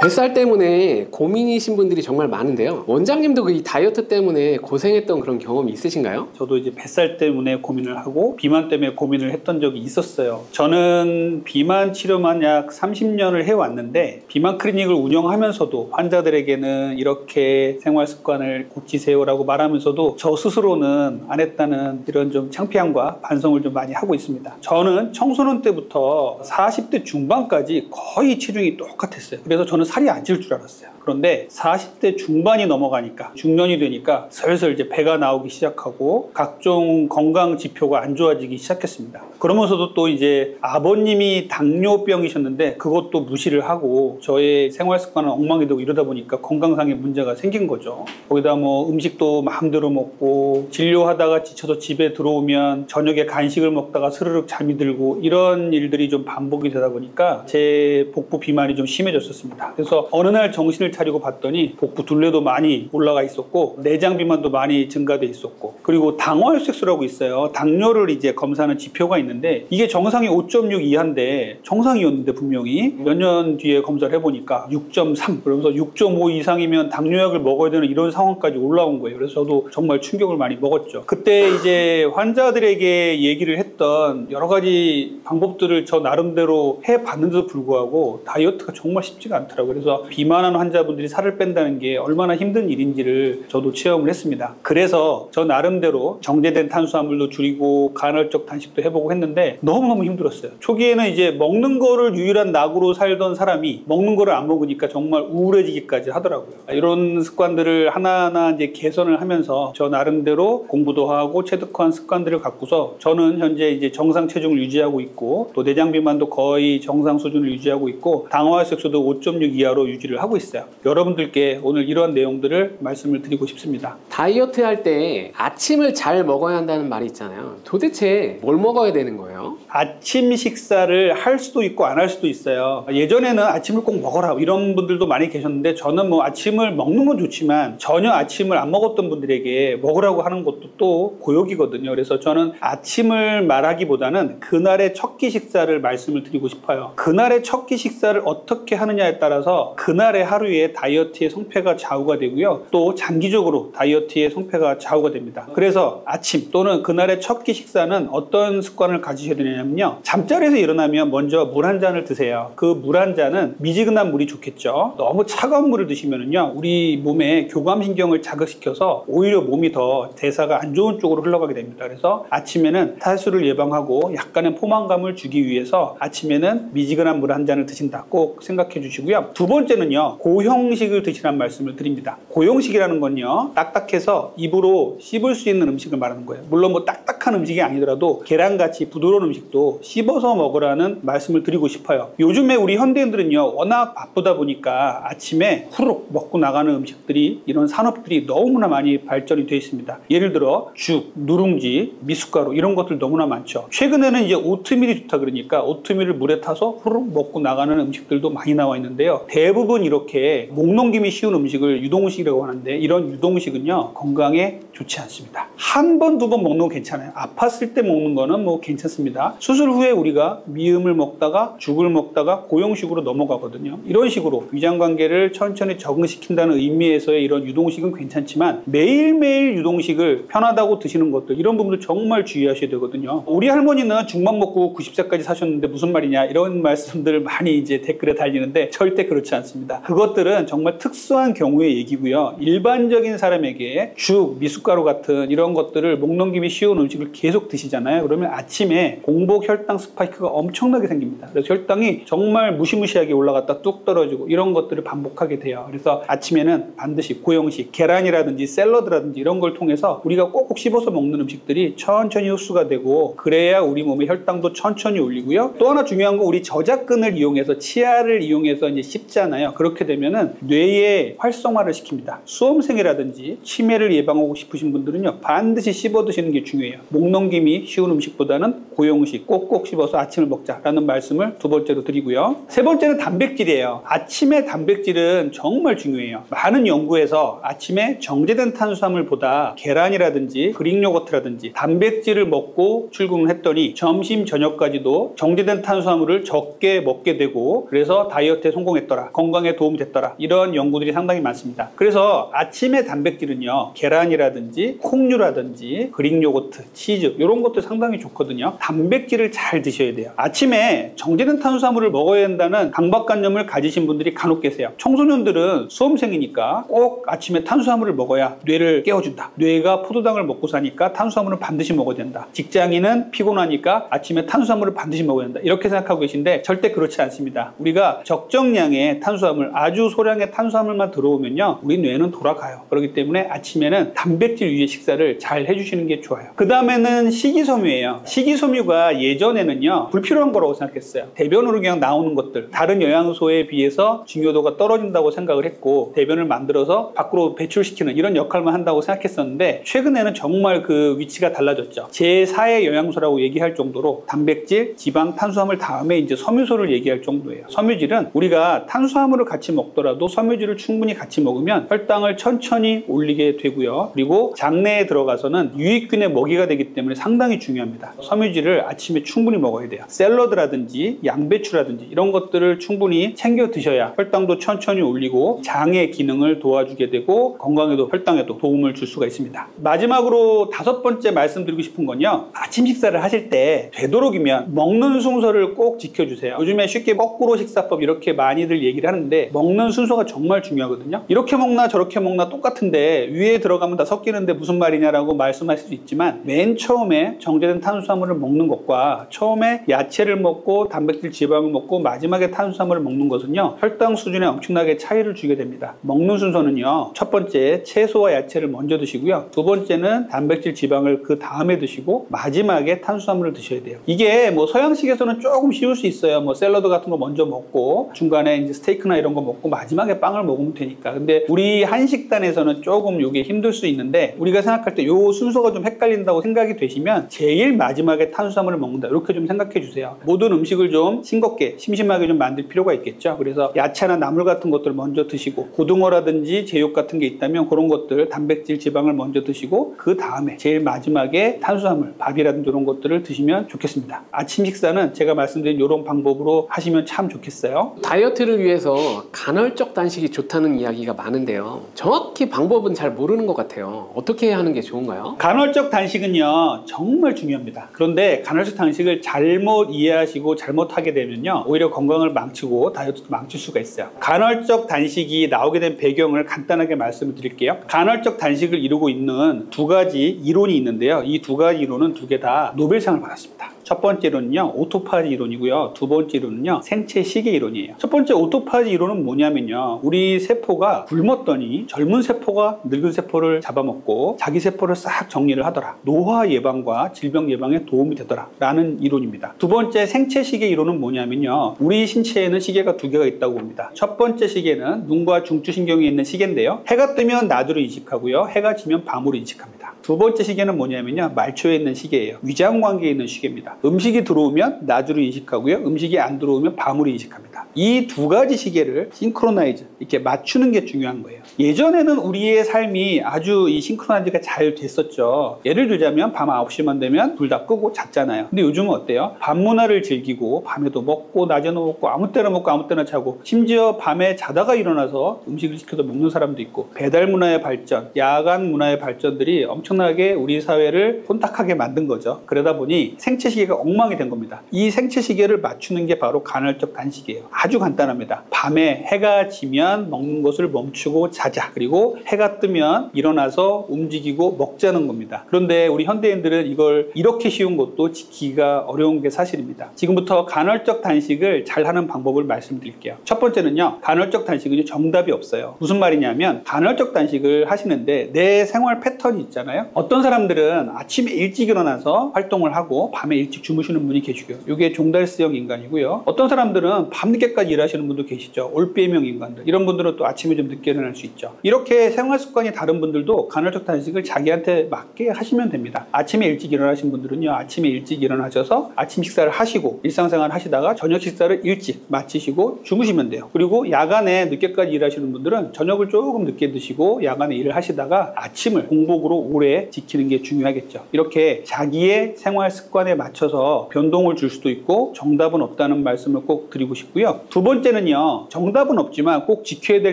뱃살 때문에 고민이신 분들이 정말 많은데요. 원장님도 이 다이어트 때문에 고생했던 그런 경험이 있으신가요? 저도 이제 뱃살 때문에 고민을 하고 비만 때문에 고민을 했던 적이 있었어요. 저는 비만 치료만 약 30년을 해왔는데, 비만 클리닉을 운영하면서도 환자들에게는 이렇게 생활 습관을 고치세요라고 말하면서도 저 스스로는 안 했다는 이런 좀 창피함과 반성을 좀 많이 하고 있습니다. 저는 청소년 때부터 40대 중반까지 거의 체중이 똑같았어요. 그래서 저는 살이 안 찔 줄 알았어요. 그런데 40대 중반이 넘어가니까, 중년이 되니까 슬슬 이제 배가 나오기 시작하고 각종 건강 지표가 안 좋아지기 시작했습니다. 그러면서도 또 이제 아버님이 당뇨병이셨는데 그것도 무시를 하고 저의 생활 습관은 엉망이 되고, 이러다 보니까 건강상의 문제가 생긴 거죠. 거기다 뭐 음식도 마음대로 먹고, 진료하다가 지쳐서 집에 들어오면 저녁에 간식을 먹다가 스르륵 잠이 들고, 이런 일들이 좀 반복이 되다 보니까 제 복부 비만이 좀 심해졌었습니다. 그래서 어느 날 정신을 차리고 봤더니 복부 둘레도 많이 올라가 있었고, 내장 비만도 많이 증가돼 있었고, 그리고 당화혈색소라고 있어요. 당뇨를 이제 검사하는 지표가 있는데, 이게 정상이 5.6 이하인데, 정상이었는데 분명히 몇 년 뒤에 검사를 해보니까 6.3, 그러면서 6.5 이상이면 당뇨약을 먹어야 되는 이런 상황까지 올라온 거예요. 그래서 저도 정말 충격을 많이 먹었죠. 그때 이제 환자들에게 얘기를 했던 여러 가지 방법들을 저 나름대로 해봤는데도 불구하고 다이어트가 정말 쉽지가 않더라고요. 그래서 비만한 환자분들이 살을 뺀다는 게 얼마나 힘든 일인지를 저도 체험을 했습니다. 그래서 저 나름대로 정제된 탄수화물도 줄이고 간헐적 단식도 해보고 했는데 너무너무 힘들었어요. 초기에는 이제 먹는 거를 유일한 낙으로 살던 사람이 먹는 거를 안 먹으니까 정말 우울해지기까지 하더라고요. 이런 습관들을 하나하나 이제 개선을 하면서 저 나름대로 공부도 하고 체득한 습관들을 갖고서 저는 현재 이제 정상 체중을 유지하고 있고, 또 내장 비만도 거의 정상 수준을 유지하고 있고, 당화혈색소도 5.6 이하로 유지를 하고 있어요. 여러분들께 오늘 이러한 내용들을 말씀을 드리고 싶습니다. 다이어트 할 때 아침을 잘 먹어야 한다는 말이 있잖아요. 도대체 뭘 먹어야 되는 거예요? 아침 식사를 할 수도 있고 안 할 수도 있어요. 예전에는 아침을 꼭 먹어라 이런 분들도 많이 계셨는데, 저는 뭐 아침을 먹는 건 좋지만 전혀 아침을 안 먹었던 분들에게 먹으라고 하는 것도 또 고역이거든요. 그래서 저는 아침을 말하기보다는 그날의 첫 끼 식사를 말씀을 드리고 싶어요. 그날의 첫 끼 식사를 어떻게 하느냐에 따라서 그날의 하루의 다이어트의 성패가 좌우가 되고요. 또 장기적으로 다이어트의 성패가 좌우가 됩니다. 그래서 아침 또는 그날의 첫 끼 식사는 어떤 습관을 가지셔야 드리냐면요. 잠자리에서 일어나면 먼저 물 한 잔을 드세요. 그 물 한 잔은 미지근한 물이 좋겠죠. 너무 차가운 물을 드시면은요, 우리 몸에 교감신경을 자극시켜서 오히려 몸이 더 대사가 안 좋은 쪽으로 흘러가게 됩니다. 그래서 아침에는 탈수를 예방하고 약간의 포만감을 주기 위해서 아침에는 미지근한 물 한 잔을 드신다. 꼭 생각해 주시고요. 두 번째는요, 고형식을 드시라는 말씀을 드립니다. 고형식이라는 건요, 딱딱해서 입으로 씹을 수 있는 음식을 말하는 거예요. 물론 뭐 딱딱한 음식이 아니더라도 계란같이 부드러운 음식도 씹어서 먹으라는 말씀을 드리고 싶어요. 요즘에 우리 현대인들은요, 워낙 바쁘다 보니까 아침에 후루룩 먹고 나가는 음식들이, 이런 산업들이 너무나 많이 발전이 되어 있습니다. 예를 들어 죽, 누룽지, 미숫가루 이런 것들 너무나 많죠. 최근에는 이제 오트밀이 좋다 그러니까 오트밀을 물에 타서 후루룩 먹고 나가는 음식들도 많이 나와 있는데요. 대부분 이렇게 목 넘김이 쉬운 음식을 유동식이라고 하는데, 이런 유동식은요, 건강에 좋지 않습니다. 한 번, 두 번 먹는 건 괜찮아요. 아팠을 때 먹는 거는 뭐 괜찮습니다. 수술 후에 우리가 미음을 먹다가 죽을 먹다가 고형식으로 넘어가거든요. 이런 식으로 위장관계를 천천히 적응시킨다는 의미에서의 이런 유동식은 괜찮지만, 매일매일 유동식을 편하다고 드시는 것들, 이런 부분도 정말 주의하셔야 되거든요. 우리 할머니는 죽만 먹고 90세까지 사셨는데 무슨 말이냐, 이런 말씀들 많이 이제 댓글에 달리는데 절대 그렇지 않습니다. 그것들은 정말 특수한 경우의 얘기고요. 일반적인 사람에게 죽, 미숫가루 같은 이런 것들을 목 넘김이 쉬운 음식을 계속 드시잖아요. 그러면 아침에 공복 혈당 스파이크가 엄청나게 생깁니다. 그래서 혈당이 정말 무시무시하게 올라갔다 뚝 떨어지고 이런 것들을 반복하게 돼요. 그래서 아침에는 반드시 고형식, 계란이라든지 샐러드라든지 이런 걸 통해서 우리가 꼭꼭 씹어서 먹는 음식들이 천천히 흡수가 되고, 그래야 우리 몸의 혈당도 천천히 올리고요. 또 하나 중요한 건, 우리 저작근을 이용해서, 치아를 이용해서 이제 씹잖아요. 그렇게 되면은 뇌의 활성화를 시킵니다. 수험생이라든지 치매를 예방하고 싶으신 분들은요, 반드시 씹어 드시는 게 중요해요. 목 넘김이 쉬운 음식보다는 고형식, 꼭꼭 씹어서 아침을 먹자라는 말씀을 두 번째로 드리고요. 세 번째는 단백질이에요. 아침에 단백질은 정말 중요해요. 많은 연구에서 아침에 정제된 탄수화물보다 계란이라든지 그릭 요거트라든지 단백질을 먹고 출근을 했더니 점심 저녁까지도 정제된 탄수화물을 적게 먹게 되고, 그래서 다이어트에 성공했더라, 건강에 도움됐더라, 이런 연구들이 상당히 많습니다. 그래서 아침에 단백질은요, 계란이라든지 콩류라든지 그릭 요거트, 치즈 이런 것도 상당히 좋거든요. 단백질을 잘 드셔야 돼요. 아침에 정제된 탄수화물을 먹어야 한다는 강박관념을 가지신 분들이 간혹 계세요. 청소년들은 수험생이니까 꼭 아침에 탄수화물을 먹어야 뇌를 깨워준다. 뇌가 포도당을 먹고 사니까 탄수화물은 반드시 먹어야 된다. 직장인은 피곤하니까 아침에 탄수화물을 반드시 먹어야 된다. 이렇게 생각하고 계신데 절대 그렇지 않습니다. 우리가 적정량의 탄수화물, 아주 소량의 탄수화물만 들어오면요, 우리 뇌는 돌아가요. 그렇기 때문에 아침에는 단백질 위의 식사를 잘 해주시는 게 좋아요. 그 다음에는 식이섬유예요. 식이섬유가 예전에는요, 불필요한 거라고 생각했어요. 대변으로 그냥 나오는 것들, 다른 영양소에 비해서 중요도가 떨어진다고 생각을 했고, 대변을 만들어서 밖으로 배출시키는 이런 역할만 한다고 생각했었는데, 최근에는 정말 그 위치가 달라졌죠. 제4의 영양소라고 얘기할 정도로 단백질, 지방, 탄수화물 다음에 이제 섬유소를 얘기할 정도예요. 섬유질은 우리가 탄수화물을 같이 먹더라도 섬유질을 충분히 같이 먹으면 혈당을 천천히 올리게 되고요. 그리고 장내에 들어가서는 유익균의 먹이가 되기 때문에 상당히 중요합니다. 섬유질을 아침에 충분히 먹어야 돼요. 샐러드라든지 양배추라든지 이런 것들을 충분히 챙겨 드셔야 혈당도 천천히 올리고 장의 기능을 도와주게 되고 건강에도 혈당에도 도움을 줄 수가 있습니다. 마지막으로 다섯 번째 말씀드리고 싶은 건요, 아침 식사를 하실 때 되도록이면 먹는 순서를 꼭 지켜주세요. 요즘에 쉽게 거꾸로 식사법 이렇게 많이들 얘기를 하는데, 먹는 순서가 정말 중요하거든요. 이렇게 먹나 저렇게 먹나 똑같은데 위에 들어가면 다 섞이는데 무슨 말이냐라고 말씀하실 수 있지만, 맨 처음에 정제된 탄수화물을 먹는 것과 처음에 야채를 먹고 단백질, 지방을 먹고 마지막에 탄수화물을 먹는 것은요, 혈당 수준에 엄청나게 차이를 주게 됩니다. 먹는 순서는요, 첫 번째 채소와 야채를 먼저 드시고요, 두 번째는 단백질, 지방을 그 다음에 드시고 마지막에 탄수화물을 드셔야 돼요. 이게 뭐 서양식에서는 조금 쉬울 수 있어요. 뭐 샐러드 같은 거 먼저 먹고 중간에 이제 스테이크나 이런 거 먹고 마지막에 빵을 먹으면 되니까. 근데 우리 한식단에서는 조금 이게 힘들 수 있는데, 우리가 생각할 때 요 순서가 좀 헷갈린다고 생각이 되시면 제일 마지막에 탄수화물을 먹는다, 이렇게 좀 생각해 주세요. 모든 음식을 좀 싱겁게 심심하게 좀 만들 필요가 있겠죠. 그래서 야채나 나물 같은 것들을 먼저 드시고, 고등어라든지 제육 같은 게 있다면 그런 것들 단백질, 지방을 먼저 드시고 그 다음에 제일 마지막에 탄수화물, 밥이라든지 이런 것들을 드시면 좋겠습니다. 아침 식사는 제가 말씀드린 이런 방법으로 하시면 참 좋겠어요. 다이어트를 위해서 간헐적 단식이 좋다는 이야기가 많은데요, 정확히 방법은 잘 모르는 것 같아요. 어떻게 하는 게 좋은가요? 간헐적 단식은요, 정말 중요합니다. 그런데 간헐적 단식을 잘못 이해하시고 잘못하게 되면요, 오히려 건강을 망치고 다이어트도 망칠 수가 있어요. 간헐적 단식이 나오게 된 배경을 간단하게 말씀을 드릴게요. 간헐적 단식을 이루고 있는 두 가지 이론이 있는데요. 이 두 가지 이론은 두 개 다 노벨상을 받았습니다. 첫 번째 이론은요, 오토파지 이론이고요. 두 번째 이론은요, 생체 시계 이론이에요. 첫 번째 오토파지 이론은 뭐냐면요, 우리 세포가 굶었더니 젊은 세포가 늙은 세포를 잡아먹고 자기 세포를 싹 정리를 하더라. 노화 예방과 질병 예방에 도움이 되더라 라는 이론입니다. 두 번째 생체 시계 이론은 뭐냐면요, 우리 신체에는 시계가 두 개가 있다고 봅니다. 첫 번째 시계는 눈과 중추신경에 있는 시계인데요, 해가 뜨면 낮으로 인식하고요, 해가 지면 밤으로 인식합니다. 두 번째 시계는 뭐냐면요, 말초에 있는 시계예요. 위장관계에 있는 시계입니다. 음식이 들어오면 낮으로 인식하고요, 음식이 안 들어오면 밤으로 인식합니다. 이 두 가지 시계를 싱크로나이즈, 이렇게 맞추는 게 중요한 거예요. 예전에는 우리의 삶이 아주 이 싱크로나이즈가 잘 됐었죠. 예를 들자면 밤 9시만 되면 불 다 끄고 잤잖아요. 근데 요즘은 어때요? 밤 문화를 즐기고 밤에도 먹고 낮에도 먹고 아무 때나 먹고 아무 때나 자고, 심지어 밤에 자다가 일어나서 음식을 시켜서 먹는 사람도 있고, 배달 문화의 발전, 야간 문화의 발전들이 엄청나게 우리 사회를 혼탁하게 만든 거죠. 그러다 보니 생체 시계가 엉망이 된 겁니다. 이 생체 시계를 맞추는 게 바로 간헐적 단식이에요. 아주 간단합니다. 밤에 해가 지면 먹는 것을 멈추고 자자. 그리고 해가 뜨면 일어나서 움직이고 먹자는 겁니다. 그런데 우리 현대인들은 이걸 이렇게 쉬운 것도 지키기가 어려운 게 사실입니다. 지금부터 간헐적 단식을 잘하는 방법을 말씀드릴게요. 첫 번째는요, 간헐적 단식은 정답이 없어요. 무슨 말이냐면, 간헐적 단식을 하시는데 내 생활 패턴이 있잖아요. 어떤 사람들은 아침에 일찍 일어나서 활동을 하고 밤에 일찍 주무시는 분이 계시고요. 이게 종달스형 인간이고요. 어떤 사람들은 밤늦게까지 일하시는 분도 계시죠. 올빼미형 인간들. 이런 분들은 또 아침에 좀 늦게 일어날 수 있죠. 이렇게 생활 습관이 다른 분들도 간헐적 단식을 자기한테 맞게 하시면 됩니다. 아침에 일찍 일어나신 분들은요, 아침에 일찍 일어나셔서 아침 식사를 하시고 일상생활을 하시다가 저녁 식사를 일찍 마치시고 주무시면 돼요. 그리고 야간에 늦게까지 일하시는 분들은 저녁을 조금 늦게 드시고 야간에 일을 하시다가 아침을 공복으로 오래 지키는 게 중요하겠죠. 이렇게 자기의 생활 습관에 맞춰서 변동을 줄 수도 있고 정답은 없다는 말씀을 꼭 드리고 싶고요. 두 번째는요, 정답은 없지만 꼭 지켜야 될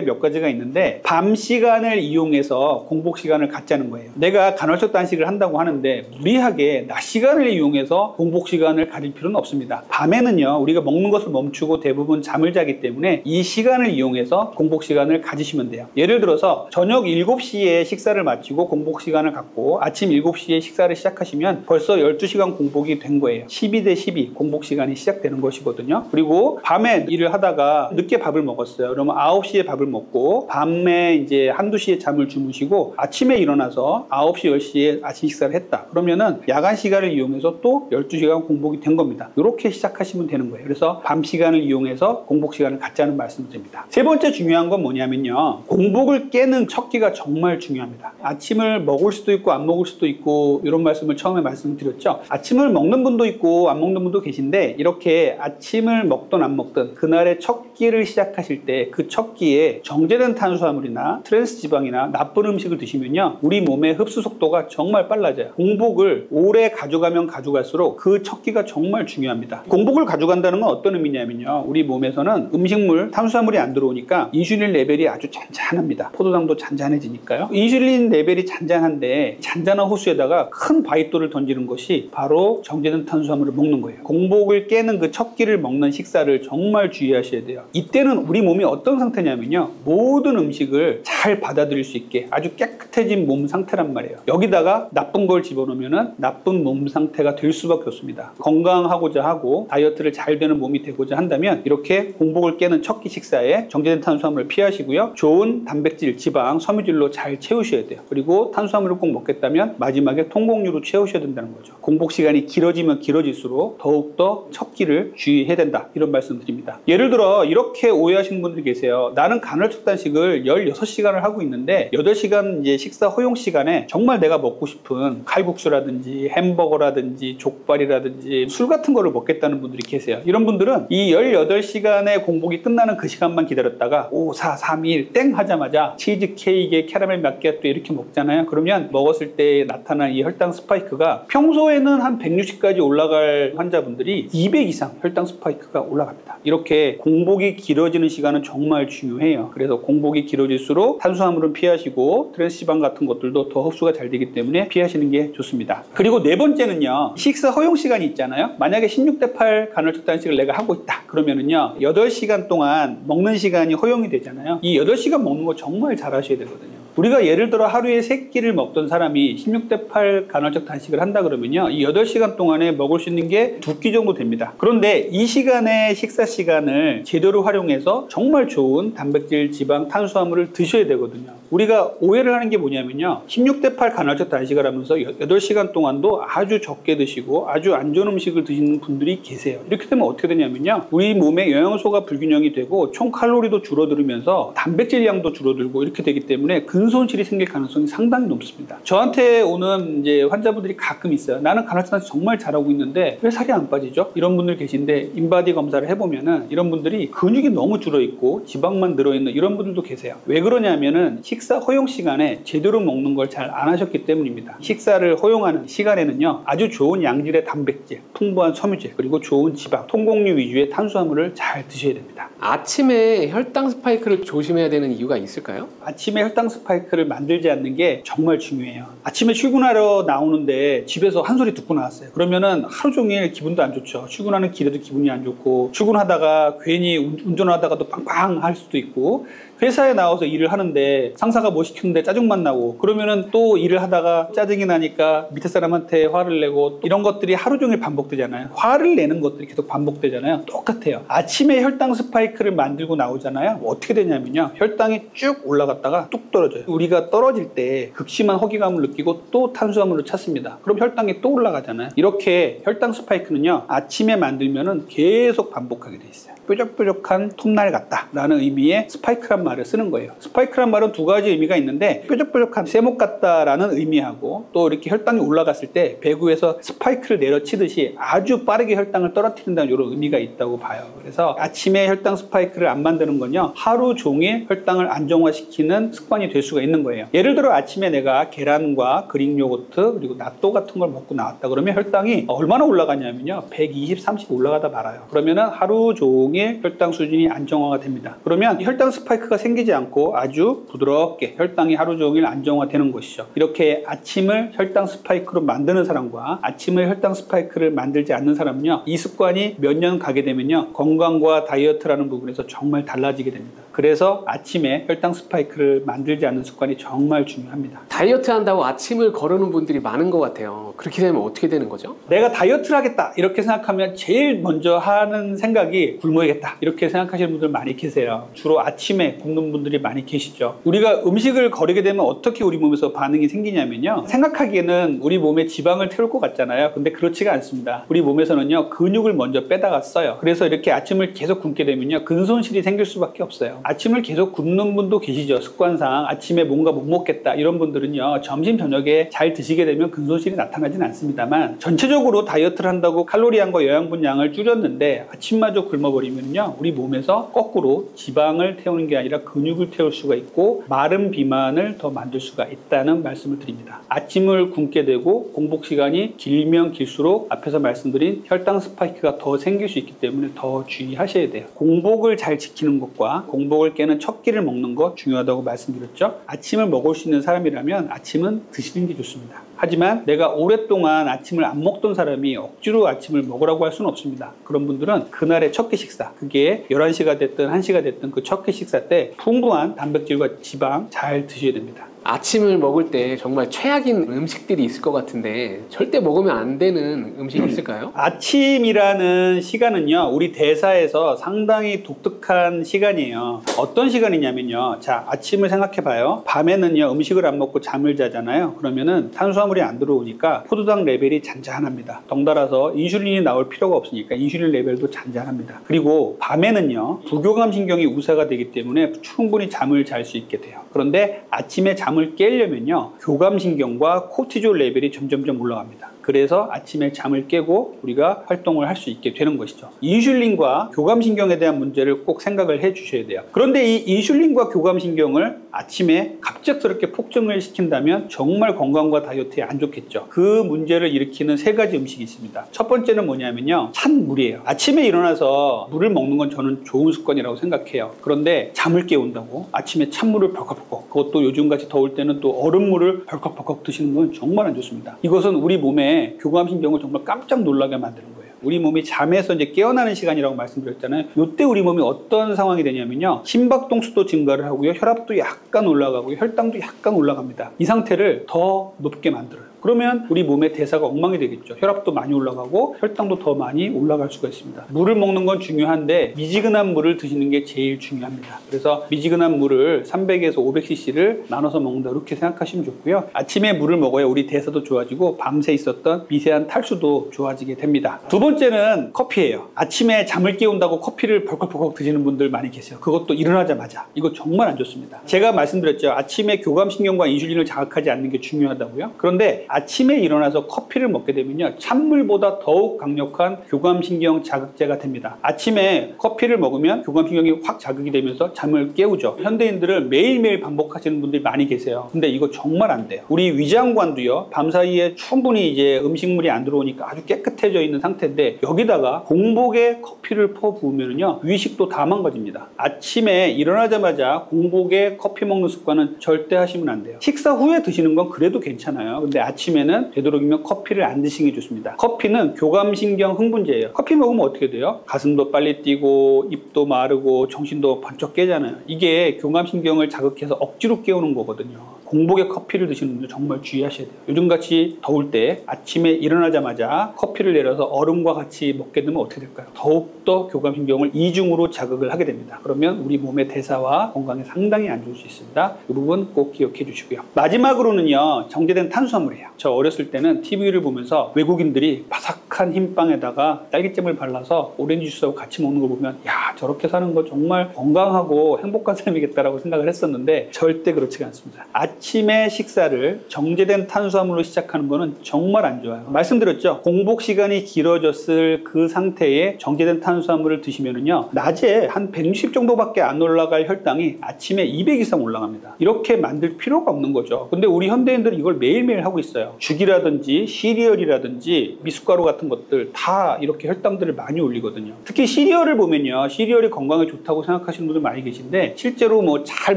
몇 가지가 있는데, 밤 시간을 이용해서 공복 시간을 갖자는 거예요. 내가 간헐적 단식을 한다고 하는데 무리하게 낮 시간을 이용해서 공복 시간을 가질 필요는 없습니다. 밤에는요, 우리가 먹는 것을 멈추고 대부분 잠을 자기 때문에 이 시간을 이용해서 공복 시간을 가지시면 돼요. 예를 들어서 저녁 7시에 식사를 마치고 공복 시간을 갖고 아침 7시에 식사를 시작하시면 벌써 12시간 공복이 된 거예요. 12대 12 공복 시간이 시작되는 것이거든요. 그리고 밤에 일을 하다가 늦게 밥을 먹었어요. 그러면 9시에 밥을 먹고 밤에 이제 한두 시에 잠을 주무시고 아침에 일어나서 9시, 10시에 아침 식사를 했다. 그러면은 야간 시간을 이용해서 또 12시간 공복이 된 겁니다. 이렇게 시작하시면 되는 거예요. 그래서 밤 시간을 이용해서 공복 시간을 갖자는 말씀을 드립니다. 세 번째 중요한 건 뭐냐면요, 공복을 깨는 첫 끼가 정말 중요합니다. 아침을 먹을 수도 있고 안 먹을 수도 있고, 이런 말씀을 처음에 말씀드렸죠. 아침을 먹는 분도 있고 안 먹는 분도 계신데, 이렇게 아침을 먹든 안 먹든 그날의 첫 끼를 시작하실 때 그 첫 끼에 정제된 탄수화물이나 트랜스 지방이나 나쁜 음식을 드시면요, 우리 몸의 흡수 속도가 정말 빨라져요. 공복을 오래 가져가면 가져갈수록 그 첫 끼가 정말 중요합니다. 공복을 가져간다는 건 어떤 의미냐면요, 우리 몸에서는 음식물, 탄수화물이 안 들어오니까 인슐린 레벨이 아주 잔잔합니다. 포도당도 잔잔해지니까요. 인슐린 레벨이 잔잔한데 잔잔한 호수에다가 큰 바위돌을 던지는 것이 바로 정제된 탄수화물을 먹는 거예요. 공복을 깨는 그 첫 끼를 먹는 식사를 정말 주의하셔야 돼요. 이때는 우리 몸이 어떤 상태냐면요, 모든 음식을 잘 받아들일 수 있게 아주 깨끗해진 몸 상태란 말이에요. 여기다가 나쁜 걸 집어넣으면 나쁜 몸 상태가 될 수밖에 없습니다. 건강하고자 하고 다이어트를 잘 되는 몸이 되고자 한다면 이렇게 공복을 깨는 첫 끼 식사에 정제된 탄수화물을 피하시고요, 좋은 단백질, 지방, 섬유질로 잘 채우셔야 돼요. 그리고 탄수화물을 꼭 먹겠다면 마지막에 통곡류로 채우셔야 된다는 거죠. 공복 시간이 길어지면 길어질수록 더욱더 첫 끼를 주의해야 된다, 이런 말씀 드립니다. 예를 들어 이렇게 오해하시는 분들이 계세요. 나는 간헐적 단식을 16시간을 하고 있는데 8시간 이제 식사 허용 시간에 정말 내가 먹고 싶은 칼국수라든지 햄버거라든지 족발이라든지 술 같은 거를 먹겠다는 분들이 계세요. 이런 분들은 이 18시간의 공복이 끝나는 그 시간만 기다렸다가 5, 4, 3, 2, 1 땡 하자마자 치즈 케이크에 캐러멜 마키아또 이렇게 먹잖아요. 그러면 먹었을 때 나타난 이 혈당 스파이크가 평소에는 한 160까지 200까지 올라갈 환자분들이 200 이상 혈당 스파이크가 올라갑니다. 이렇게 공복이 길어지는 시간은 정말 중요해요. 그래서 공복이 길어질수록 탄수화물은 피하시고 트랜스지방 같은 것들도 더 흡수가 잘 되기 때문에 피하시는 게 좋습니다. 그리고 네 번째는요, 식사 허용 시간이 있잖아요. 만약에 16대 8 간헐적 단식을 내가 하고 있다 그러면은요 8시간 동안 먹는 시간이 허용이 되잖아요. 이 8시간 먹는 거 정말 잘 하셔야 되거든요. 우리가 예를 들어 하루에 3끼를 먹던 사람이 16대 8 간헐적 단식을 한다 그러면요, 이 8시간 동안에 먹을 수 있는 게 2끼 정도 됩니다. 그런데 이 시간에 식사 시간을 제대로 활용해서 정말 좋은 단백질, 지방, 탄수화물을 드셔야 되거든요. 우리가 오해를 하는 게 뭐냐면요, 16대 8 간헐적 단식을 하면서 8시간 동안도 아주 적게 드시고 아주 안 좋은 음식을 드시는 분들이 계세요. 이렇게 되면 어떻게 되냐면요, 우리 몸에 영양소가 불균형이 되고 총 칼로리도 줄어들면서 단백질 양도 줄어들고 이렇게 되기 때문에 근손실이 생길 가능성이 상당히 높습니다. 저한테 오는 이제 환자분들이 가끔 있어요. 나는 간헐적 단식 정말 잘하고 있는데 왜 살이 안 빠지죠? 이런 분들 계신데 인바디 검사를 해보면은 이런 분들이 근육이 너무 줄어있고 지방만 늘어있는 이런 분들도 계세요. 왜 그러냐면은 식사 허용 시간에 제대로 먹는 걸 잘 안 하셨기 때문입니다. 식사를 허용하는 시간에는요, 아주 좋은 양질의 단백질, 풍부한 섬유질, 그리고 좋은 지방, 통곡류 위주의 탄수화물을 잘 드셔야 됩니다. 아침에 혈당 스파이크를 조심해야 되는 이유가 있을까요? 아침에 혈당 스파이크를 만들지 않는 게 정말 중요해요. 아침에 출근하러 나오는데 집에서 한 소리 듣고 나왔어요. 그러면은 하루 종일 기분도 안 좋죠. 출근하는 길에도 기분이 안 좋고, 출근하다가 괜히 운전하다가도 빵빵 할 수도 있고, 회사에 나와서 일을 하는데 상사가 뭐 시켰는데 짜증만 나고, 그러면은 또 일을 하다가 짜증이 나니까 밑에 사람한테 화를 내고, 이런 것들이 하루 종일 반복되잖아요. 화를 내는 것들이 계속 반복되잖아요. 똑같아요. 아침에 혈당 스파이크를 만들고 나오잖아요. 어떻게 되냐면요, 혈당이 쭉 올라갔다가 뚝 떨어져요. 우리가 떨어질 때 극심한 허기감을 느끼고 또 탄수화물을 찾습니다. 그럼 혈당이 또 올라가잖아요. 이렇게 혈당 스파이크는요, 아침에 만들면은 계속 반복하게 돼 있어요. 뾰족뾰족한 톱날 같다 라는 의미의 스파이크란 말을 쓰는 거예요. 스파이크란 말은 두 가지 의미가 있는데, 뾰족뾰족한 쇠목 같다 라는 의미하고, 또 이렇게 혈당이 올라갔을 때 배구에서 스파이크를 내려치듯이 아주 빠르게 혈당을 떨어뜨린다는 이런 의미가 있다고 봐요. 그래서 아침에 혈당 스파이크를 안 만드는 건요, 하루 종일 혈당을 안정화시키는 습관이 될 수가 있는 거예요. 예를 들어 아침에 내가 계란과 그릭 요거트 그리고 낫또 같은 걸 먹고 나왔다 그러면 혈당이 얼마나 올라가냐면요, 120, 30 올라가다 말아요. 그러면은 하루 종일 혈당 수준이 안정화가 됩니다. 그러면 혈당 스파이크가 생기지 않고 아주 부드럽게 혈당이 하루 종일 안정화되는 것이죠. 이렇게 아침을 혈당 스파이크로 만드는 사람과 아침을 혈당 스파이크를 만들지 않는 사람은요, 이 습관이 몇 년 가게 되면요, 건강과 다이어트라는 부분에서 정말 달라지게 됩니다. 그래서 아침에 혈당 스파이크를 만들지 않는 습관이 정말 중요합니다. 다이어트 한다고 아침을 거르는 분들이 많은 것 같아요. 그렇게 되면 어떻게 되는 거죠? 내가 다이어트를 하겠다 이렇게 생각하면 제일 먼저 하는 생각이 굶어야겠다 이렇게 생각하시는 분들 많이 계세요. 주로 아침에 굶는 분들이 많이 계시죠. 우리가 음식을 거르게 되면 어떻게 우리 몸에서 반응이 생기냐면요, 생각하기에는 우리 몸에 지방을 태울 것 같잖아요. 근데 그렇지가 않습니다. 우리 몸에서는요, 근육을 먼저 빼다가 써요. 그래서 이렇게 아침을 계속 굶게 되면요, 근손실이 생길 수밖에 없어요. 아침을 계속 굶는 분도 계시죠. 습관상 아침에 뭔가 못 먹겠다 이런 분들은요, 점심 저녁에 잘 드시게 되면 근손실이 나타나진 않습니다만, 전체적으로 다이어트를 한다고 칼로리량과 영양분 양을 줄였는데 아침마저 굶어버리면요, 우리 몸에서 거꾸로 지방을 태우는 게 아니라 근육을 태울 수가 있고 마른 비만을 더 만들 수가 있다는 말씀을 드립니다. 아침을 굶게 되고 공복 시간이 길면 길수록 앞에서 말씀드린 혈당 스파이크가 더 생길 수 있기 때문에 더 주의하셔야 돼요. 공복을 잘 지키는 것과 공복을 깨는 첫 끼를 먹는 것 중요하다고 말씀드렸죠. 아침을 먹을 수 있는 사람이라면 아침은 드시는 게 좋습니다. 하지만 내가 오랫동안 아침을 안 먹던 사람이 억지로 아침을 먹으라고 할 수는 없습니다. 그런 분들은 그날의 첫 끼 식사, 그게 11시가 됐든 1시가 됐든 그 첫 끼 식사 때 풍부한 단백질과 지방 잘 드셔야 됩니다. 아침을 먹을 때 정말 최악인 음식들이 있을 것 같은데 절대 먹으면 안 되는 음식이 있을까요? 아침이라는 시간은요, 우리 대사에서 상당히 독특한 시간이에요. 어떤 시간이냐면요, 자, 아침을 생각해봐요. 밤에는요, 음식을 안 먹고 잠을 자잖아요. 그러면은 탄수화물이 안 들어오니까 포도당 레벨이 잔잔합니다. 덩달아서 인슐린이 나올 필요가 없으니까 인슐린 레벨도 잔잔합니다. 그리고 밤에는요, 부교감 신경이 우세가 되기 때문에 충분히 잠을 잘 수 있게 돼요. 그런데 아침에 잠을 깨려면요, 교감신경과 코티졸 레벨이 점점점 올라갑니다. 그래서 아침에 잠을 깨고 우리가 활동을 할 수 있게 되는 것이죠. 인슐린과 교감신경에 대한 문제를 꼭 생각을 해 주셔야 돼요. 그런데 이 인슐린과 교감신경을 아침에 갑작스럽게 폭증을 시킨다면 정말 건강과 다이어트에 안 좋겠죠. 그 문제를 일으키는 3가지 음식이 있습니다. 첫 번째는 뭐냐면요, 찬 물이에요. 아침에 일어나서 물을 먹는 건 저는 좋은 습관이라고 생각해요. 그런데 잠을 깨운다고 아침에 찬물을 벌컥벌컥, 그것도 요즘같이 더울 때는 또 얼음물을 벌컥벌컥 드시는 건 정말 안 좋습니다. 이것은 우리 몸의 교감신경을 정말 깜짝 놀라게 만드는 거예요. 우리 몸이 잠에서 이제 깨어나는 시간이라고 말씀드렸잖아요. 이때 우리 몸이 어떤 상황이 되냐면요, 심박동수도 증가를 하고요, 혈압도 약간 올라가고요, 혈당도 약간 올라갑니다. 이 상태를 더 높게 만들어요. 그러면 우리 몸의 대사가 엉망이 되겠죠. 혈압도 많이 올라가고 혈당도 더 많이 올라갈 수가 있습니다. 물을 먹는 건 중요한데 미지근한 물을 드시는 게 제일 중요합니다. 그래서 미지근한 물을 300에서 500cc를 나눠서 먹는다, 이렇게 생각하시면 좋고요. 아침에 물을 먹어야 우리 대사도 좋아지고 밤새 있었던 미세한 탈수도 좋아지게 됩니다. 두 번째는 커피예요. 아침에 잠을 깨운다고 커피를 벌컥벌컥 드시는 분들 많이 계세요. 그것도 일어나자마자. 이거 정말 안 좋습니다. 제가 말씀드렸죠. 아침에 교감신경과 인슐린을 자극하지 않는 게 중요하다고요. 그런데 아침에 일어나서 커피를 먹게 되면요, 찬물보다 더욱 강력한 교감신경 자극제가 됩니다. 아침에 커피를 먹으면 교감신경이 확 자극이 되면서 잠을 깨우죠. 현대인들은 매일매일 반복하시는 분들이 많이 계세요. 근데 이거 정말 안 돼요. 우리 위장관도요, 밤사이에 충분히 이제 음식물이 안 들어오니까 아주 깨끗해져 있는 상태인데 여기다가 공복에 커피를 퍼부으면요, 위식도 다 망가집니다. 아침에 일어나자마자 공복에 커피 먹는 습관은 절대 하시면 안 돼요. 식사 후에 드시는 건 그래도 괜찮아요. 근데 아침에는 되도록이면 커피를 안 드시는 게 좋습니다. 커피는 교감신경 흥분제예요. 커피 먹으면 어떻게 돼요? 가슴도 빨리 뛰고 입도 마르고 정신도 번쩍 깨잖아요. 이게 교감신경을 자극해서 억지로 깨우는 거거든요. 공복에 커피를 드시는 분들 정말 주의하셔야 돼요. 요즘같이 더울 때 아침에 일어나자마자 커피를 내려서 얼음과 같이 먹게 되면 어떻게 될까요? 더욱더 교감신경을 이중으로 자극을 하게 됩니다. 그러면 우리 몸의 대사와 건강에 상당히 안 좋을 수 있습니다. 이 부분 꼭 기억해 주시고요. 마지막으로는요, 정제된 탄수화물이에요. 저 어렸을 때는 TV를 보면서 외국인들이 바삭한 흰빵에다가 딸기잼을 발라서 오렌지 주스하고 같이 먹는 걸 보면, 야, 저렇게 사는 거 정말 건강하고 행복한 삶이겠다라고 생각을 했었는데 절대 그렇지가 않습니다. 아침에 식사를 정제된 탄수화물로 시작하는 거는 정말 안 좋아요. 말씀드렸죠. 공복 시간이 길어졌을 그 상태에 정제된 탄수화물을 드시면은요, 낮에 한 160 정도밖에 안 올라갈 혈당이 아침에 200 이상 올라갑니다. 이렇게 만들 필요가 없는 거죠. 근데 우리 현대인들은 이걸 매일매일 하고 있어요. 죽이라든지 시리얼이라든지 미숫가루 같은 것들 다 이렇게 혈당들을 많이 올리거든요. 특히 시리얼을 보면요, 시리얼이 건강에 좋다고 생각하시는 분들 많이 계신데 실제로 뭐 잘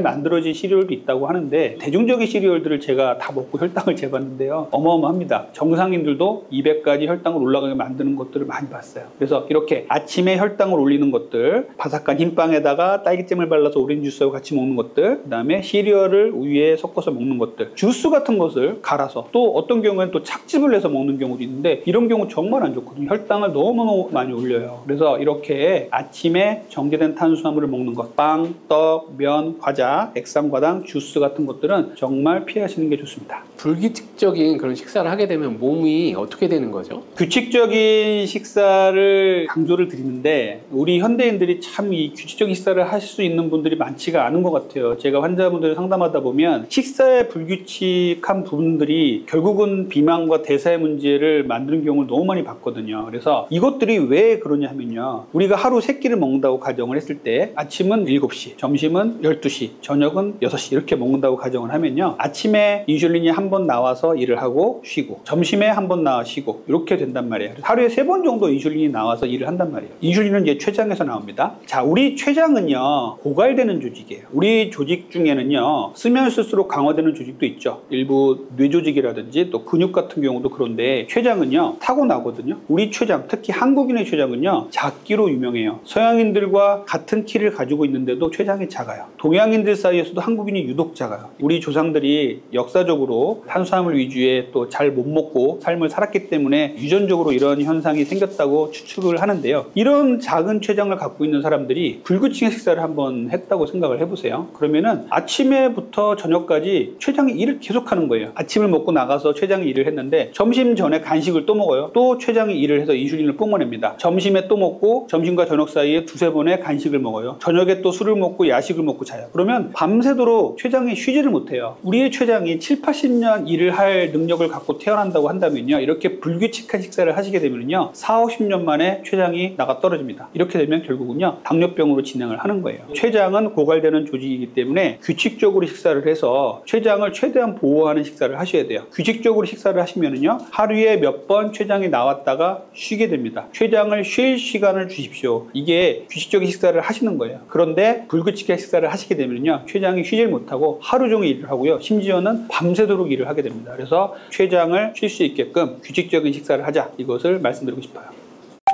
만들어진 시리얼도 있다고 하는데 대중적인 시리얼들을 제가 다 먹고 혈당을 재봤는데요, 어마어마합니다. 정상인들도 200까지 혈당을 올라가게 만드는 것들을 많이 봤어요. 그래서 이렇게 아침에 혈당을 올리는 것들, 바삭한 흰빵에다가 딸기잼을 발라서 오렌지 주스하고 같이 먹는 것들, 그 다음에 시리얼을 우유에 섞어서 먹는 것들, 주스 같은 것을 갈아서, 또 어떤 경우에는 또 착즙을 해서 먹는 경우도 있는데 이런 경우 정말 안 좋거든요. 혈당을 너무너무 많이 올려요. 그래서 이렇게 아침에 정제된 탄수화물을 먹는 것, 빵, 떡, 면, 과자, 액상과당, 주스 같은 것들은 정말 피하시는 게 좋습니다. 불규칙적인 그런 식사를 하게 되면 몸이 어떻게 되는 거죠? 규칙적인 식사를 강조를 드리는데 우리 현대인들이 참 이 규칙적인 식사를 할 수 있는 분들이 많지가 않은 것 같아요. 제가 환자분들을 상담하다 보면 식사에 불규칙한 부분들이 결국은 비만과 대사의 문제를 만드는 경우를 너무 많이 봤거든요. 그래서 이것들이 왜 그러냐 하면요, 우리가 하루 3끼를 먹는다고 가정을 했을 때 아침은 7시, 점심은 12시, 저녁은 6시 이렇게 먹는다고 가정을 하면요, 아침에 인슐린이 한 번 나와서 일을 하고 쉬고, 점심에 한 번 나와 쉬고, 이렇게 된단 말이에요. 하루에 3번 정도 인슐린이 나와서 일을 한단 말이에요. 인슐린은 이제 췌장에서 나옵니다. 자, 우리 췌장은요, 고갈되는 조직이에요. 우리 조직 중에는요, 쓰면 쓸수록 강화되는 조직도 있죠. 일부 뇌조직이라든지 또 근육 같은 경우도 그런데 췌장은요, 타고나거든요. 우리 췌장, 특히 한국인의 췌장은요, 작기로 유명해요. 서양인들과 같은 키를 가지고 있는데도 췌장이 작아요. 동양인들 사이에서도 한국인이 유독 작아요. 우리 조상들이 역사적으로 탄수화물 위주의 또 잘 못 먹고 삶을 살았기 때문에 유전적으로 이런 현상이 생겼다고 추측을 하는데요. 이런 작은 췌장을 갖고 있는 사람들이 불규칙한 식사를 한번 했다고 생각을 해보세요. 그러면은 아침에부터 저녁까지 췌장이 일을 계속하는 거예요. 아침을 먹고 나가서 췌장이 일을 했는데 점심 전에 간식을 또 먹어요. 또 췌장이 일을 해서 인슐린을 뿜어냅니다. 점심에 또 먹고 점심과 저녁 사이에 2-3번의 간식을 먹어요. 저녁에 또 술을 먹고 야식을 먹고 자요. 그러면 밤새도록 췌장이 쉬지를 못해요. 우리의 췌장이 7-80년 년 일을 할 능력을 갖고 태어난다고 한다면요, 이렇게 불규칙한 식사를 하시게 되면요 4, 50년 만에 췌장이 나가 떨어집니다. 이렇게 되면 결국은요 당뇨병으로 진행을 하는 거예요. 췌장은 고갈되는 조직이기 때문에 규칙적으로 식사를 해서 췌장을 최대한 보호하는 식사를 하셔야 돼요. 규칙적으로 식사를 하시면은요 하루에 몇 번 췌장이 나왔다가 쉬게 됩니다. 췌장을 쉴 시간을 주십시오. 이게 규칙적인 식사를 하시는 거예요. 그런데 불규칙한 식사를 하시게 되면요 췌장이 쉬질 못하고 하루 종일 일을 하고요, 심지어는 밤새도록 일을 하게 됩니다. 그래서 췌장을 쉴 수 있게끔 규칙적인 식사를 하자, 이것을 말씀드리고 싶어요.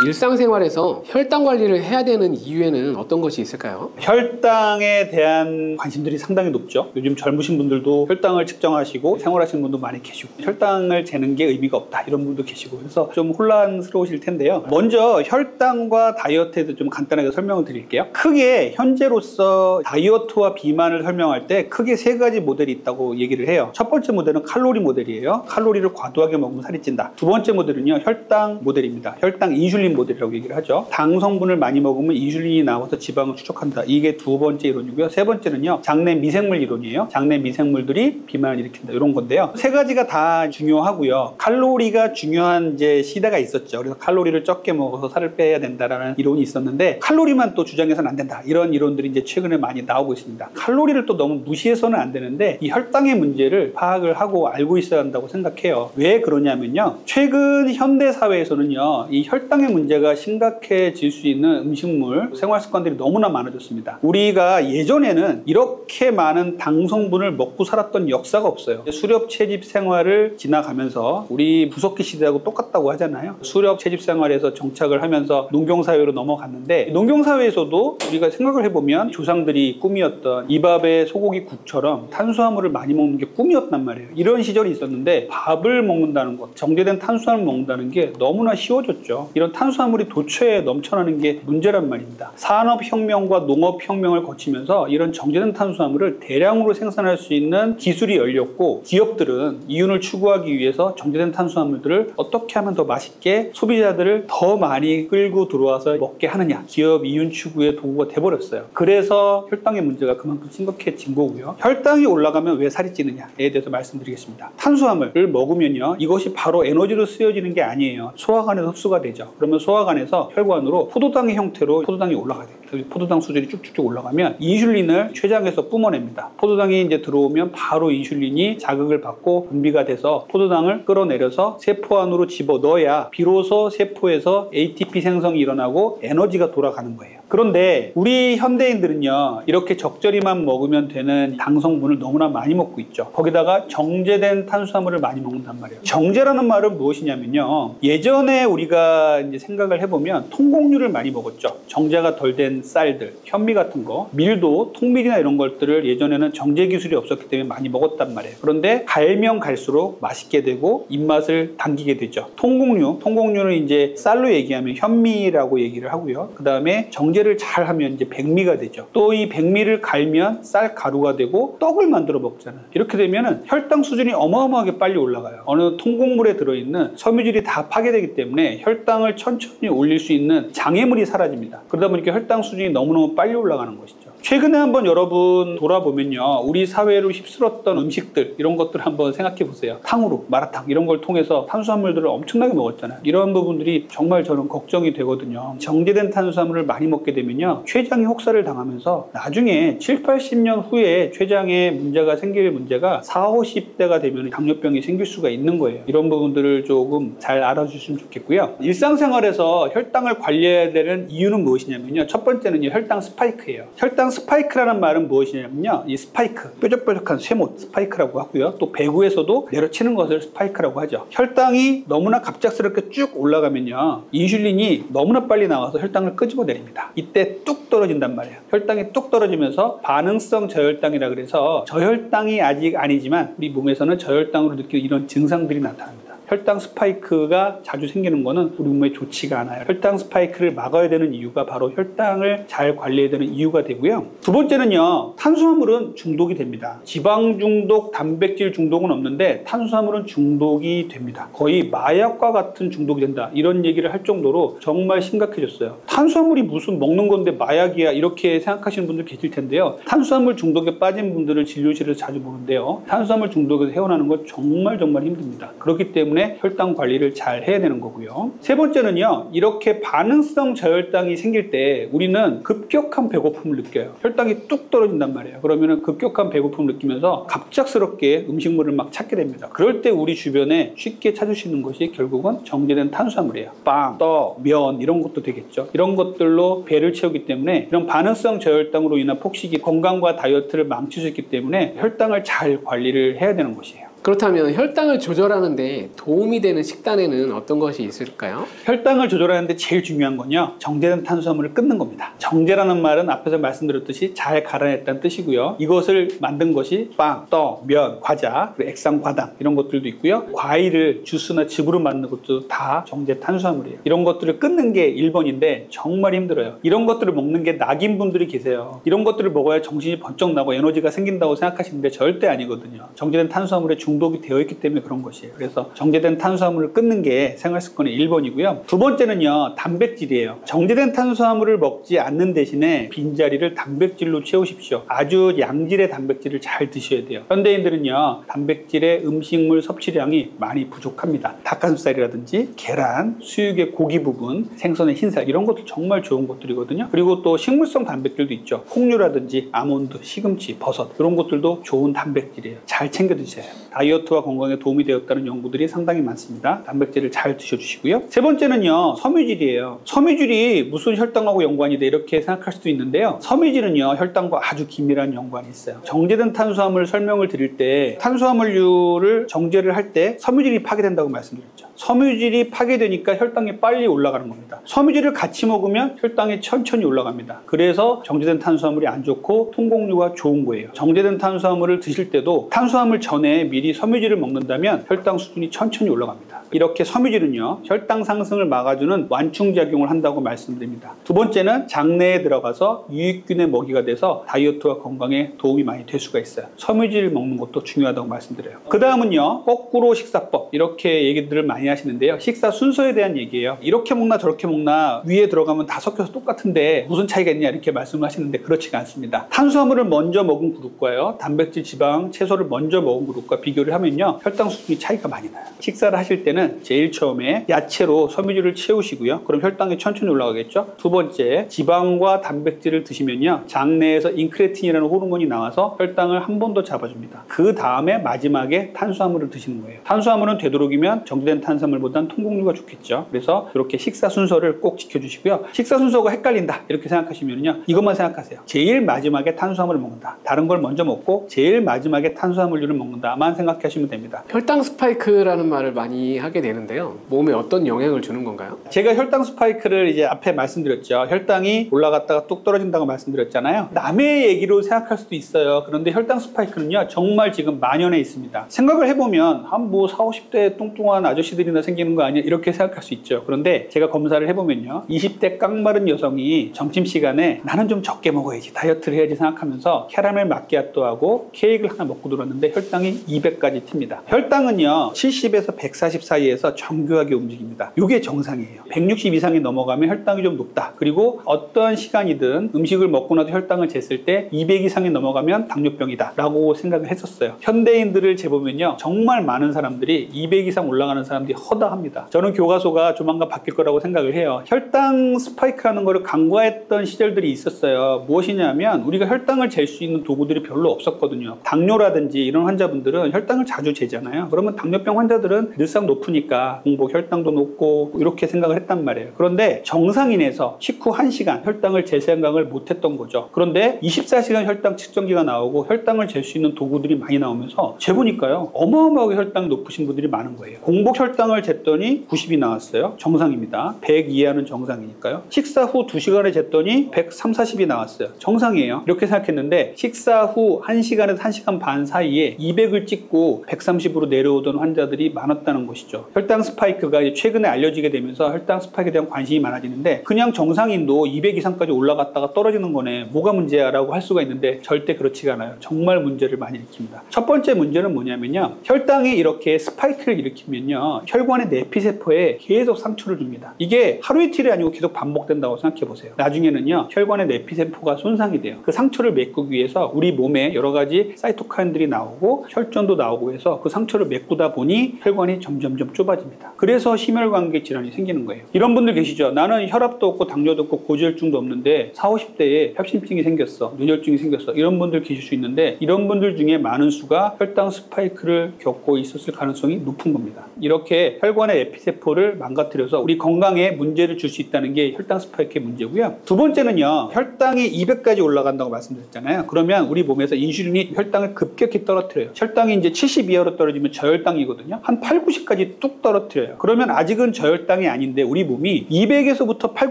일상생활에서 혈당 관리를 해야 되는 이유에는 어떤 것이 있을까요? 혈당에 대한 관심들이 상당히 높죠. 요즘 젊으신 분들도 혈당을 측정하시고 생활하시는 분도 많이 계시고, 혈당을 재는 게 의미가 없다 이런 분도 계시고, 그래서 좀 혼란스러우실 텐데요. 먼저 혈당과 다이어트에 대해서 좀 간단하게 설명을 드릴게요. 크게 현재로서 다이어트와 비만을 설명할 때 크게 세 가지 모델이 있다고 얘기를 해요. 첫 번째 모델은 칼로리 모델이에요. 칼로리를 과도하게 먹으면 살이 찐다. 두 번째 모델은요 혈당 모델입니다. 혈당 인슐린 모델이라고 얘기를 하죠. 당 성분을 많이 먹으면 인슐린이 나와서 지방을 축적한다. 이게 두 번째 이론이고요. 세 번째는요 장내 미생물 이론이에요. 장내 미생물들이 비만을 일으킨다, 이런 건데요. 세 가지가 다 중요하고요. 칼로리가 중요한 이제 시대가 있었죠. 그래서 칼로리를 적게 먹어서 살을 빼야 된다라는 이론이 있었는데, 칼로리만 또 주장해서는 안 된다, 이런 이론들이 이제 최근에 많이 나오고 있습니다. 칼로리를 또 너무 무시해서는 안 되는데 이 혈당의 문제를 파악을 하고 알고 있어야 한다고 생각해요. 왜 그러냐면요, 최근 현대 사회에서는요 이 혈당의 문제가 심각해질 수 있는 음식물, 생활 습관들이 너무나 많아졌습니다. 우리가 예전에는 이렇게 많은 당 성분을 먹고 살았던 역사가 없어요. 수렵 채집 생활을 지나가면서 우리 부석기 시대하고 똑같다고 하잖아요. 수렵 채집 생활에서 정착을 하면서 농경사회로 넘어갔는데, 농경사회에서도 우리가 생각을 해보면 조상들이 꿈이었던 이밥에 소고기 국처럼 탄수화물을 많이 먹는 게 꿈이었단 말이에요. 이런 시절이 있었는데 밥을 먹는다는 것, 정제된 탄수화물을 먹는다는 게 너무나 쉬워졌죠. 이런 탄수화물이 도처에 넘쳐나는 게 문제란 말입니다. 산업혁명과 농업혁명을 거치면서 이런 정제된 탄수화물을 대량으로 생산할 수 있는 기술이 열렸고, 기업들은 이윤을 추구하기 위해서 정제된 탄수화물들을 어떻게 하면 더 맛있게 소비자들을 더 많이 끌고 들어와서 먹게 하느냐, 기업 이윤 추구의 도구가 돼버렸어요. 그래서 혈당의 문제가 그만큼 심각해진 거고요. 혈당이 올라가면 왜 살이 찌느냐에 대해서 말씀드리겠습니다. 탄수화물을 먹으면요 이것이 바로 에너지로 쓰여지는 게 아니에요. 소화관에서 흡수가 되죠. 그러면 소화관에서 혈관으로 포도당의 형태로 포도당이 올라가야 됩니다. 포도당 수준이 쭉쭉쭉 올라가면 인슐린을 췌장에서 뿜어냅니다. 포도당이 이제 들어오면 바로 인슐린이 자극을 받고 분비가 돼서 포도당을 끌어내려서 세포 안으로 집어넣어야 비로소 세포에서 ATP 생성이 일어나고 에너지가 돌아가는 거예요. 그런데 우리 현대인들은요 이렇게 적절히만 먹으면 되는 당 성분을 너무나 많이 먹고 있죠. 거기다가 정제된 탄수화물을 많이 먹는단 말이에요. 정제라는 말은 무엇이냐면요, 예전에 우리가 이제 생각을 해보면 통곡류를 많이 먹었죠. 정제가 덜 된 쌀들, 현미 같은 거, 밀도, 통밀이나 이런 것들을 예전에는 정제 기술이 없었기 때문에 많이 먹었단 말이에요. 그런데 갈면 갈수록 맛있게 되고 입맛을 당기게 되죠. 통곡류는 이제 쌀로 얘기하면 현미라고 얘기를 하고요. 그 다음에 정제를 잘 하면 이제 백미가 되죠. 또 이 백미를 갈면 쌀 가루가 되고 떡을 만들어 먹잖아요. 이렇게 되면은 혈당 수준이 어마어마하게 빨리 올라가요. 어느 통곡물에 들어있는 섬유질이 다 파괴되기 때문에 혈당을 천천히 올릴 수 있는 장애물이 사라집니다. 그러다 보니까 혈당 수준이 너무너무 빨리 올라가는 것이죠. 최근에 한번 여러분 돌아보면요 우리 사회를 휩쓸었던 음식들, 이런 것들 한번 생각해 보세요. 탕후루, 마라탕 이런 걸 통해서 탄수화물들을 엄청나게 먹었잖아요. 이런 부분들이 정말 저는 걱정이 되거든요. 정제된 탄수화물을 많이 먹게 되면요 췌장이 혹사를 당하면서 나중에 7, 80년 후에 췌장에 문제가 생길 문제가 40, 50대가 되면 당뇨병이 생길 수가 있는 거예요. 이런 부분들을 조금 잘 알아주시면 좋겠고요. 일상생활에서 혈당을 관리해야 되는 이유는 무엇이냐면요, 첫 번째는 혈당 스파이크예요. 혈당 스파이크라는 말은 무엇이냐면요, 이 스파이크, 뾰족뾰족한 쇠못 스파이크라고 하고요. 또 배구에서도 내려치는 것을 스파이크라고 하죠. 혈당이 너무나 갑작스럽게 쭉 올라가면요 인슐린이 너무나 빨리 나와서 혈당을 끄집어 내립니다. 이때 뚝 떨어진단 말이에요. 혈당이 뚝 떨어지면서 반응성 저혈당이라 그래서 저혈당이 아직 아니지만 우리 몸에서는 저혈당으로 느끼는 이런 증상들이 나타납니다. 혈당 스파이크가 자주 생기는 거는 우리 몸에 좋지가 않아요. 혈당 스파이크를 막아야 되는 이유가 바로 혈당을 잘 관리해야 되는 이유가 되고요. 두 번째는요, 탄수화물은 중독이 됩니다. 지방 중독, 단백질 중독은 없는데 탄수화물은 중독이 됩니다. 거의 마약과 같은 중독이 된다, 이런 얘기를 할 정도로 정말 심각해졌어요. 탄수화물이 무슨 먹는 건데 마약이야, 이렇게 생각하시는 분들 계실 텐데요. 탄수화물 중독에 빠진 분들을 진료실에서 자주 보는데요, 탄수화물 중독에서 헤어나는 건 정말 힘듭니다. 그렇기 때문에 혈당 관리를 잘 해야 되는 거고요. 세 번째는요, 이렇게 반응성 저혈당이 생길 때 우리는 급격한 배고픔을 느껴요. 혈당이 뚝 떨어진단 말이에요. 그러면 급격한 배고픔을 느끼면서 갑작스럽게 음식물을 막 찾게 됩니다. 그럴 때 우리 주변에 쉽게 찾을 수 있는 것이 결국은 정제된 탄수화물이에요. 빵, 떡, 면, 이런 것도 되겠죠. 이런 것들로 배를 채우기 때문에 이런 반응성 저혈당으로 인한 폭식이 건강과 다이어트를 망칠 수 있기 때문에 혈당을 잘 관리를 해야 되는 것이에요. 그렇다면 혈당을 조절하는데 도움이 되는 식단에는 어떤 것이 있을까요? 혈당을 조절하는데 제일 중요한 건요, 정제된 탄수화물을 끊는 겁니다. 정제라는 말은 앞에서 말씀드렸듯이 잘 갈아냈다는 뜻이고요. 이것을 만든 것이 빵, 떡, 면, 과자, 그리고 액상과당, 이런 것들도 있고요. 과일을 주스나 즙으로 만든 것도 다 정제 탄수화물이에요. 이런 것들을 끊는 게 1번인데 정말 힘들어요. 이런 것들을 먹는 게 낙인 분들이 계세요. 이런 것들을 먹어야 정신이 번쩍 나고 에너지가 생긴다고 생각하시는데 절대 아니거든요. 정제된 탄수화물에 중독이 되어 있기 때문에 그런 것이에요. 그래서 정제된 탄수화물을 끊는 게 생활습관의 1번이고요. 두 번째는요, 단백질이에요. 정제된 탄수화물을 먹지 않는 대신에 빈자리를 단백질로 채우십시오. 아주 양질의 단백질을 잘 드셔야 돼요. 현대인들은요, 단백질의 음식물 섭취량이 많이 부족합니다. 닭가슴살이라든지 계란, 수육의 고기 부분, 생선의 흰살, 이런 것도 정말 좋은 것들이거든요. 그리고 또 식물성 단백질도 있죠. 콩류라든지 아몬드, 시금치, 버섯, 이런 것들도 좋은 단백질이에요. 잘 챙겨 드셔야 해요. 다이어트와 건강에 도움이 되었다는 연구들이 상당히 많습니다. 단백질을 잘 드셔주시고요. 세 번째는요, 섬유질이에요. 섬유질이 무슨 혈당하고 연관이 돼, 이렇게 생각할 수도 있는데요. 섬유질은요, 혈당과 아주 긴밀한 연관이 있어요. 정제된 탄수화물 설명을 드릴 때 탄수화물류를 정제를 할 때 섬유질이 파괴된다고 말씀드렸죠. 섬유질이 파괴되니까 혈당이 빨리 올라가는 겁니다. 섬유질을 같이 먹으면 혈당이 천천히 올라갑니다. 그래서 정제된 탄수화물이 안 좋고 통곡류가 좋은 거예요. 정제된 탄수화물을 드실 때도 탄수화물 전에 미리 섬유질을 먹는다면 혈당 수준이 천천히 올라갑니다. 이렇게 섬유질은요, 혈당 상승을 막아주는 완충작용을 한다고 말씀드립니다. 두 번째는 장내에 들어가서 유익균의 먹이가 돼서 다이어트와 건강에 도움이 많이 될 수가 있어요. 섬유질 먹는 것도 중요하다고 말씀드려요. 그 다음은요, 거꾸로 식사법, 이렇게 얘기들을 많이 하시는데요. 식사 순서에 대한 얘기예요. 이렇게 먹나 저렇게 먹나, 위에 들어가면 다 섞여서 똑같은데 무슨 차이가 있냐, 이렇게 말씀을 하시는데 그렇지가 않습니다. 탄수화물을 먼저 먹은 그룹과요, 단백질, 지방, 채소를 먼저 먹은 그룹과 비교를 하면요, 혈당 수준이 차이가 많이 나요. 식사를 하실 때는 제일 처음에 야채로 섬유질을 채우시고요. 그럼 혈당이 천천히 올라가겠죠. 두 번째, 지방과 단백질을 드시면요, 장내에서 인크레틴이라는 호르몬이 나와서 혈당을 한 번 더 잡아줍니다. 그 다음에 마지막에 탄수화물을 드시는 거예요. 탄수화물은 되도록이면 정제된 탄수화물보다는 통곡류가 좋겠죠. 그래서 이렇게 식사 순서를 꼭 지켜주시고요. 식사 순서가 헷갈린다, 이렇게 생각하시면요, 이것만 생각하세요. 제일 마지막에 탄수화물을 먹는다, 다른 걸 먼저 먹고 제일 마지막에 탄수화물류를 먹는다만 생각하시면 됩니다. 혈당 스파이크라는 말을 많이 하게 되는데요. 몸에 어떤 영향을 주는 건가요? 제가 혈당 스파이크를 이제 앞에 말씀드렸죠. 혈당이 올라갔다가 뚝 떨어진다고 말씀드렸잖아요. 남의 얘기로 생각할 수도 있어요. 그런데 혈당 스파이크는요, 정말 지금 만연해 있습니다. 생각을 해보면 한 뭐 40, 50대 뚱뚱한 아저씨들이나 생기는 거 아니야, 이렇게 생각할 수 있죠. 그런데 제가 검사를 해보면요, 20대 깡마른 여성이 점심시간에 나는 좀 적게 먹어야지, 다이어트를 해야지 생각하면서 캐러멜 마키아토하고 케이크를 하나 먹고 들어왔는데 혈당이 200까지 튑니다. 혈당은요, 70에서 140 사이에서 정교하게 움직입니다. 이게 정상이에요. 160 이상이 넘어가면 혈당이 좀 높다. 그리고 어떤 시간이든 음식을 먹고 나도 혈당을 쟀을 때 200 이상이 넘어가면 당뇨병이다 라고 생각을 했었어요. 현대인들을 재보면요, 정말 많은 사람들이 200 이상 올라가는 사람들이 허다합니다. 저는 교과서가 조만간 바뀔 거라고 생각을 해요. 혈당 스파이크라는 거를 간과했던 시절들이 있었어요. 무엇이냐면 우리가 혈당을 잴 수 있는 도구들이 별로 없었거든요. 당뇨라든지 이런 환자분들은 혈당을 자주 재잖아요. 그러면 당뇨병 환자들은 늘상 높으니까 공복 혈당도 높고 이렇게 생각을 했단 말이에요. 그런데 정상인에서 식후 1시간 혈당을 잴 생각을 못했던 거죠. 그런데 24시간 혈당 측정기가 나오고 혈당을 잴 수 있는 도구들이 많이 나오면서 재보니까요, 어마어마하게 혈당이 높으신 분들이 많은 거예요. 공복 혈당을 쟀더니 90이 나왔어요. 정상입니다. 100 이하는 정상이니까요. 식사 후 2시간에 쟀더니 130, 40이 나왔어요. 정상이에요. 이렇게 생각했는데 식사 후 1시간에서 1시간 반 사이에 200을 찍고 찍고 130으로 내려오던 환자들이 많았다는 것이죠. 혈당 스파이크가 최근에 알려지게 되면서 혈당 스파이크에 대한 관심이 많아지는데 그냥 정상인도 200 이상까지 올라갔다가 떨어지는 거네. 뭐가 문제야? 라고 할 수가 있는데 절대 그렇지가 않아요. 정말 문제를 많이 일으킵니다. 첫 번째 문제는 뭐냐면요. 혈당이 이렇게 스파이크를 일으키면요. 혈관의 내피세포에 계속 상처를 줍니다. 이게 하루 이틀이 아니고 계속 반복된다고 생각해 보세요. 나중에는요. 혈관의 내피세포가 손상이 돼요. 그 상처를 메꾸기 위해서 우리 몸에 여러 가지 사이토카인들이 나오고 혈전도 나오고 해서 그 상처를 메꾸다 보니 혈관이 점점점 좁아집니다. 그래서 심혈관계 질환이 생기는 거예요. 이런 분들 계시죠? 나는 혈압도 없고 당뇨도 없고 고지혈증도 없는데 40, 50대에 협심증이 생겼어. 뇌졸중이 생겼어. 이런 분들 계실 수 있는데 이런 분들 중에 많은 수가 혈당 스파이크를 겪고 있었을 가능성이 높은 겁니다. 이렇게 혈관의 에피세포를 망가뜨려서 우리 건강에 문제를 줄 수 있다는 게 혈당 스파이크의 문제고요. 두 번째는요. 혈당이 200까지 올라간다고 말씀드렸잖아요. 그러면 우리 몸에서 인슐린이 혈당을 급격히 떨어뜨려요. 혈당이 이제 70 이하로 떨어지면 저혈당이거든요. 한 8, 90까지 뚝 떨어뜨려요. 그러면 아직은 저혈당이 아닌데 우리 몸이 200에서부터 8,